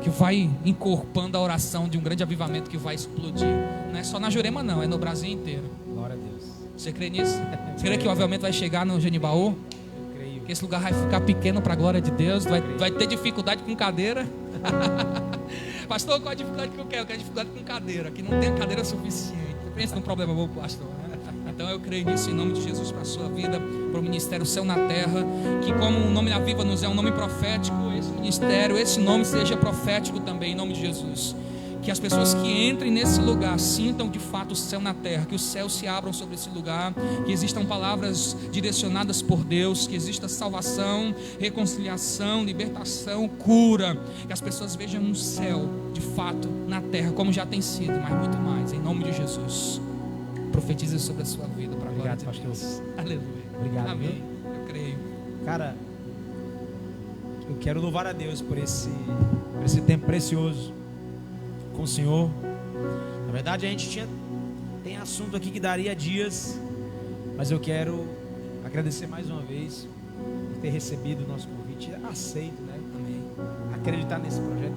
que vai encorpando a oração de um grande avivamento que vai explodir. Não é só na Jurema não, é no Brasil inteiro. Glória a Deus. Você crê nisso? Você crê que o avivamento vai chegar no Genibaú? Eu creio. Que esse lugar vai ficar pequeno para a glória de Deus? Vai ter dificuldade com cadeira? Pastor, qual a dificuldade que eu quero? Eu quero dificuldade com cadeira, que não tem cadeira suficiente. Pensa num problema bom, pastor. Então eu creio nisso em nome de Jesus para a sua vida, para o ministério Céu na Terra, que como o nome Aviva-nos é um nome profético, esse ministério, esse nome seja profético também em nome de Jesus. Que as pessoas que entrem nesse lugar sintam de fato o céu na terra, que os céus se abram sobre esse lugar, que existam palavras direcionadas por Deus, que exista salvação, reconciliação, libertação, cura, que as pessoas vejam um céu de fato na terra, como já tem sido, mas muito mais, em nome de Jesus. Profetize sobre a sua vida para a glória de pastor. Deus. Aleluia. Obrigado. Amém. Viu? Eu creio. Cara, eu quero louvar a Deus por esse tempo precioso com o Senhor. Na verdade, a gente tem assunto aqui que daria dias, mas eu quero agradecer mais uma vez por ter recebido o nosso convite, aceito, né? Amém. Acreditar nesse projeto.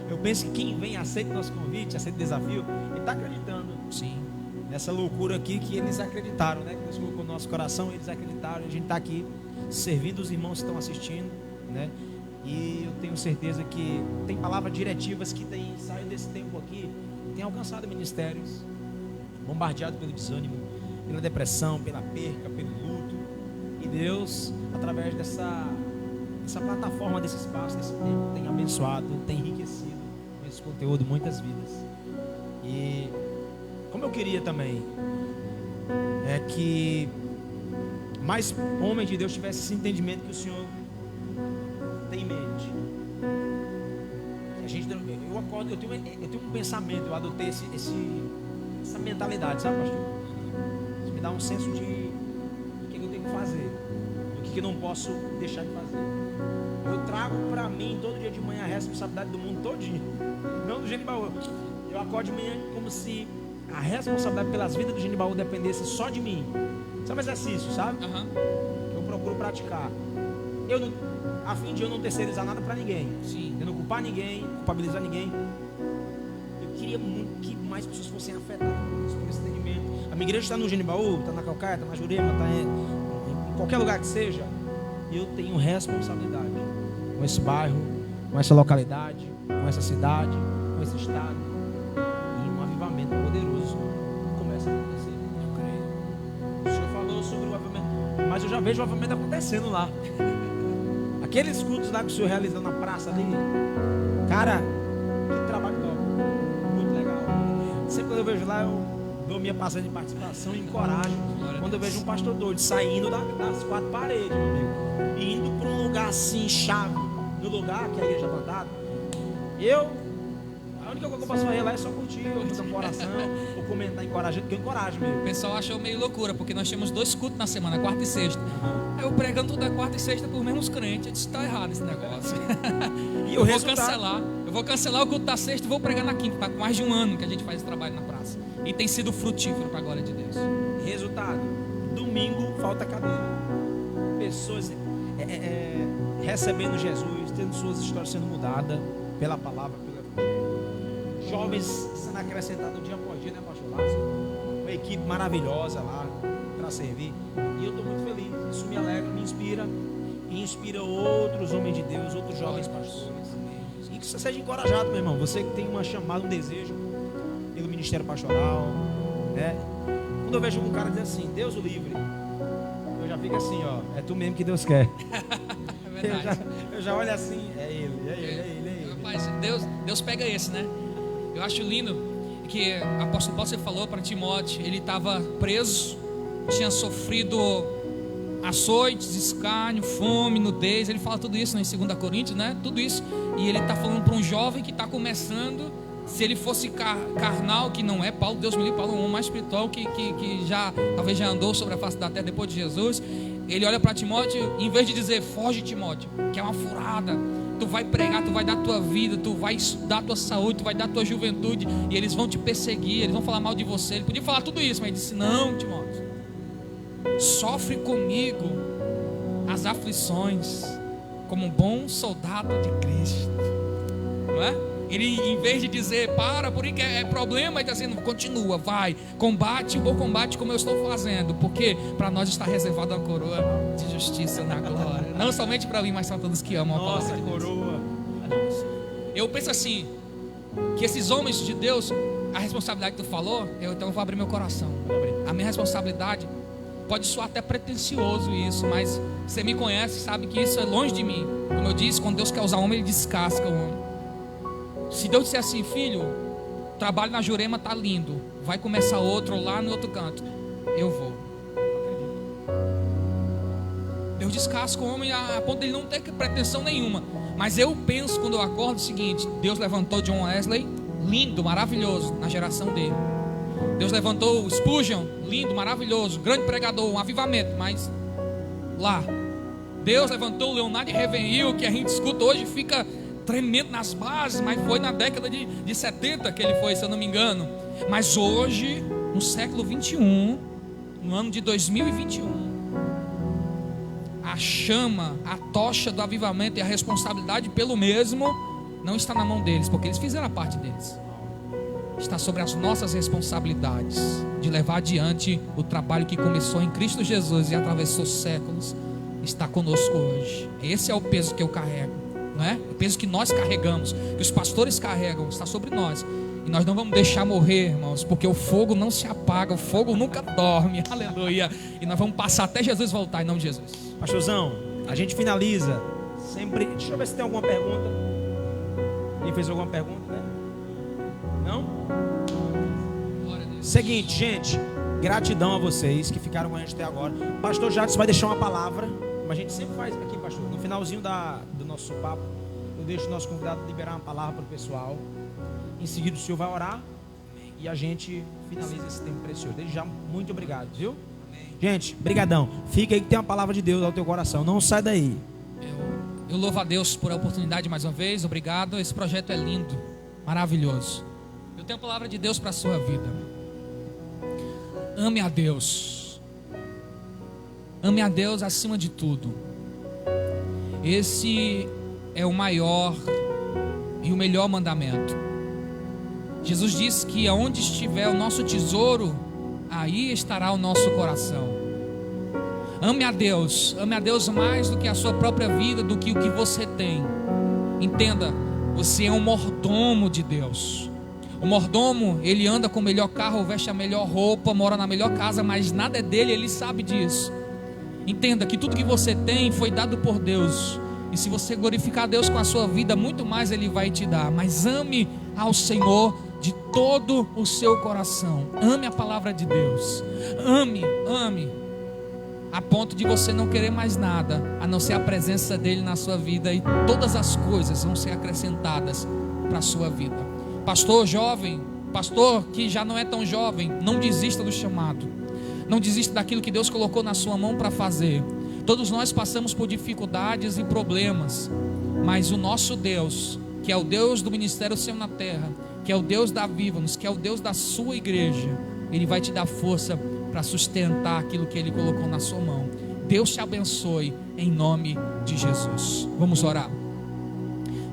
Eu penso que quem vem aceita o nosso convite, aceita o desafio, e está acreditando. Sim. Nessa loucura aqui que eles acreditaram, né? Que Deus colocou no nosso coração, eles acreditaram. A gente está aqui servindo os irmãos que estão assistindo, né? E eu tenho certeza que tem palavras diretivas que tem saído desse tempo aqui, tem alcançado ministérios, bombardeado pelo desânimo, pela depressão, pela perca, pelo luto. E Deus, através dessa plataforma, desse espaço, desse tempo, tem abençoado, tem enriquecido com esse conteúdo muitas vidas. E como eu queria também é que mais homens de Deus tivessem esse entendimento que o Senhor tem em mente. Eu acordo, eu tenho um pensamento, eu adotei essa mentalidade, sabe, pastor? Isso me dá um senso de o que eu tenho que fazer, do que eu não posso deixar de fazer. Eu trago para mim todo dia de manhã a responsabilidade do mundo todinho, não do Genibaú. Eu acordo de manhã como se a responsabilidade pelas vidas do Genibaú dependesse só de mim. Isso é um exercício, sabe? Eu procuro praticar. A fim de eu não terceirizar nada para ninguém. Sim. Eu não culpar ninguém, culpabilizar ninguém. Eu queria muito que mais pessoas fossem afetadas por esse entendimento. A minha igreja está no Genibaú, está na Calcaia, está na Jurema, está em qualquer lugar que seja. Eu tenho responsabilidade com esse bairro, com essa localidade, com essa cidade, com esse estado. E um avivamento poderoso começa a acontecer. Eu creio. O senhor falou sobre o avivamento, mas eu já vejo o avivamento acontecendo lá. Aqueles cultos lá que o senhor realizou na praça ali, cara, que trabalho top, muito legal. Sempre quando eu vejo lá, eu dou minha passagem de participação e encorajo. Quando eu vejo um pastor doido saindo das quatro paredes, meu amigo, e indo para um lugar assim, chave, no lugar que a igreja é plantada, a única coisa que eu posso fazer lá é só curtir, ou fazer uma oração, ou comentar encorajando, porque eu encorajo mesmo. O pessoal achou meio loucura, porque nós tínhamos 2 cultos na semana, quarta e sexta. Aí eu pregando toda quarta e sexta por mesmos crentes. Eu disse, tá errado esse negócio. E eu vou cancelar o culto da sexta e vou pregar na quinta. Tá com mais de 1 ano que a gente faz esse trabalho na praça. E tem sido frutífero para a glória de Deus. Resultado, domingo falta cadeira. Pessoas recebendo Jesus, tendo suas histórias sendo mudadas pela palavra, pelo evangelho. Jovens sendo acrescentados dia após dia, né, pastor Lázaro? Uma equipe maravilhosa lá para servir. E eu estou muito feliz. Isso me alegra, me inspira. E inspira outros homens de Deus, outros jovens pastores. E que você seja encorajado, meu irmão. Você que tem uma chamada, um desejo pelo ministério pastoral, né? Quando eu vejo um cara dizer assim, Deus o livre, eu já fico assim, ó, é tu mesmo que Deus quer. É verdade. Eu já olho assim, é ele. Rapaz, Deus pega esse, né? Eu acho lindo que o apóstolo Paulo, você falou para Timóteo, ele estava preso, tinha sofrido açoites, escárnio, fome, nudez. Ele fala tudo isso em 2 Coríntios, né? Tudo isso. E ele está falando para um jovem que está começando. Se ele fosse carnal, que não é Paulo, Deus me livre, Paulo é um homem mais espiritual que já, talvez já andou sobre a face da terra depois de Jesus. Ele olha para Timóteo, em vez de dizer, foge Timóteo, que é uma furada, tu vai pregar, tu vai dar tua vida, tu vai dar tua saúde, tu vai dar tua juventude, e eles vão te perseguir, eles vão falar mal de você. Ele podia falar tudo isso, mas ele disse, não Timóteo, sofre comigo as aflições, como um bom soldado de Cristo, não é? Ele, em vez de dizer, por isso que é problema, ele está dizendo, continua, vai, combate o bom combate como eu estou fazendo, porque para nós está reservada uma coroa de justiça na glória, não somente para mim, mas para todos que amam a palavra de Deus. Coroa. Eu penso assim, que esses homens de Deus, a responsabilidade que tu falou, então eu vou abrir meu coração. A minha responsabilidade, pode soar até pretencioso isso, mas você me conhece, sabe que isso é longe de mim. Como eu disse, quando Deus quer usar o homem, ele descasca o homem. Se Deus disser assim, filho, trabalho na Jurema tá lindo, vai começar outro lá no outro canto, eu vou. Deus descasca o homem a ponto de ele não ter pretensão nenhuma. Mas eu penso, quando eu acordo, o seguinte: Deus levantou John Wesley, lindo, maravilhoso, na geração dele. Deus levantou o Spurgeon, lindo, maravilhoso, grande pregador, um avivamento, mas lá. Deus levantou o Leonardo Ravenhill, que a gente escuta hoje, fica tremendo nas bases, mas foi na década de 70 que ele foi, se eu não me engano. Mas hoje, no século 21, no ano de 2021, a chama, a tocha do avivamento e a responsabilidade pelo mesmo não está na mão deles, porque eles fizeram a parte deles. Está sobre as nossas responsabilidades de levar adiante o trabalho que começou em Cristo Jesus e atravessou séculos, está conosco hoje. Esse é o peso que eu carrego. não é? O peso que nós carregamos, que os pastores carregam, está sobre nós. E nós não vamos deixar morrer, irmãos, porque o fogo não se apaga, o fogo nunca dorme, aleluia. E nós vamos passar até Jesus voltar, em nome de Jesus. Pastorzão, a gente finaliza sempre. Deixa eu ver se tem alguma pergunta. Quem fez alguma pergunta, né? Não? Seguinte, gente, gratidão a vocês que ficaram com a gente até agora. O pastor Jadson vai deixar uma palavra, como a gente sempre faz aqui, pastor. No finalzinho do nosso papo, eu deixo o nosso convidado liberar uma palavra para o pessoal. Em seguida o senhor vai orar e a gente finaliza esse tempo precioso. Desde já, muito obrigado, viu? Gente, brigadão. Fica aí que tem uma palavra de Deus ao teu coração. Não sai daí. Eu louvo a Deus por a oportunidade mais uma vez. Obrigado. Esse projeto é lindo, maravilhoso. Eu tenho a palavra de Deus para a sua vida. Ame a Deus. Ame a Deus acima de tudo. Esse é o maior e o melhor mandamento. Jesus disse que aonde estiver o nosso tesouro, aí estará o nosso coração. Ame a Deus mais do que a sua própria vida, do que o que você tem. Entenda, você é um mordomo de Deus. O mordomo, ele anda com o melhor carro, veste a melhor roupa, mora na melhor casa, mas nada é dele, ele sabe disso. Entenda que tudo que você tem foi dado por Deus. E se você glorificar a Deus com a sua vida, muito mais Ele vai te dar. Mas ame ao Senhor de todo o seu coração. Ame a palavra de Deus. Ame a ponto de você não querer mais nada, a não ser a presença dEle na sua vida. E todas as coisas vão ser acrescentadas para a sua vida. Pastor jovem, pastor que já não é tão jovem, não desista do chamado. Não desista daquilo que Deus colocou na sua mão para fazer. Todos nós passamos por dificuldades e problemas, mas o nosso Deus, que é o Deus do Ministério Céu na Terra, que é o Deus da Vívanos, que é o Deus da sua igreja, Ele vai te dar força para sustentar aquilo que Ele colocou na sua mão. Deus te abençoe em nome de Jesus. Vamos orar.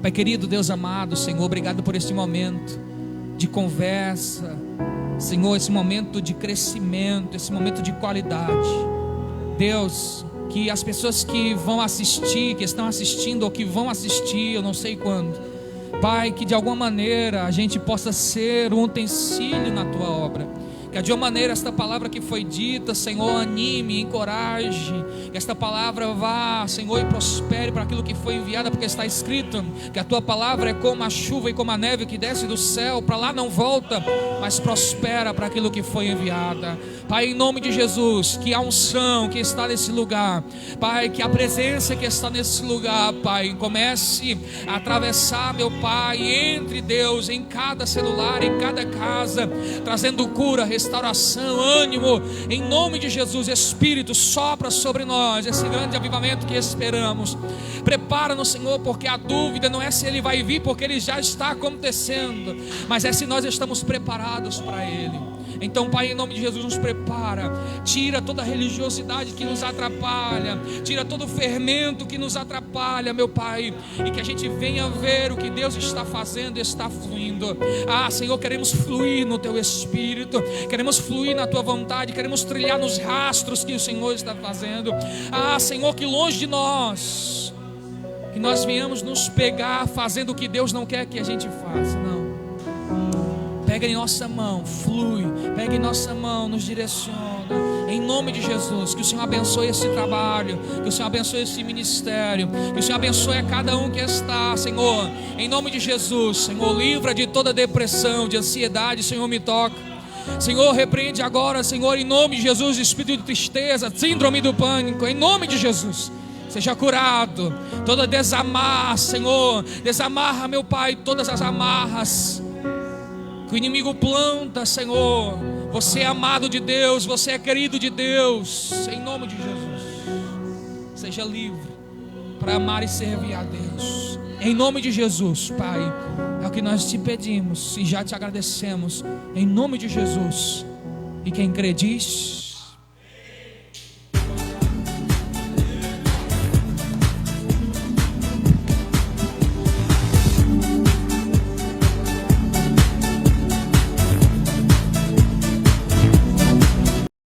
Pai querido, Deus amado, Senhor, obrigado por este momento de conversa, Senhor, esse momento de crescimento, esse momento de qualidade. Deus, que as pessoas que vão assistir, que estão assistindo ou que vão assistir, eu não sei quando, Pai, que de alguma maneira a gente possa ser um utensílio na Tua obra. Que de alguma maneira esta palavra que foi dita, Senhor, anime, encoraje. Que esta palavra vá, Senhor, e prospere para aquilo que foi enviada, porque está escrito que a Tua palavra é como a chuva e como a neve que desce do céu, para lá não volta, mas prospera para aquilo que foi enviada. Pai, em nome de Jesus, que a unção que está nesse lugar, Pai, que a presença que está nesse lugar, Pai, comece a atravessar, meu Pai, entre Deus, em cada celular, em cada casa, trazendo cura, restauração, ânimo, em nome de Jesus. Espírito, sopra sobre nós esse grande avivamento que esperamos. Prepara-nos, Senhor, porque a dúvida não é se Ele vai vir, porque Ele já está acontecendo, mas é se nós estamos preparados para Ele. Então, Pai, em nome de Jesus, nos prepara. Tira toda a religiosidade que nos atrapalha, tira todo o fermento que nos atrapalha, meu Pai, e que a gente venha ver o que Deus está fazendo e está fluindo. Senhor, queremos fluir no Teu Espírito, queremos fluir na Tua vontade, queremos trilhar nos rastros que o Senhor está fazendo. Senhor, que longe de nós, que nós venhamos nos pegar fazendo o que Deus não quer que a gente faça, não. Pega em nossa mão, flui, pega em nossa mão, nos direciona, em nome de Jesus. Que o Senhor abençoe esse trabalho, que o Senhor abençoe esse ministério, que o Senhor abençoe a cada um que está, Senhor, em nome de Jesus. Senhor, livra de toda depressão, de ansiedade, Senhor, me toca. Senhor, repreende agora, Senhor, em nome de Jesus, espírito de tristeza, síndrome do pânico, em nome de Jesus. Seja curado, toda desamarra, Senhor, desamarra, meu Pai, todas as amarras que o inimigo planta, Senhor. Você é amado de Deus, você é querido de Deus, em nome de Jesus. Seja livre para amar e servir a Deus, em nome de Jesus, Pai. É o que nós te pedimos e já te agradecemos, em nome de Jesus. E quem crê diz...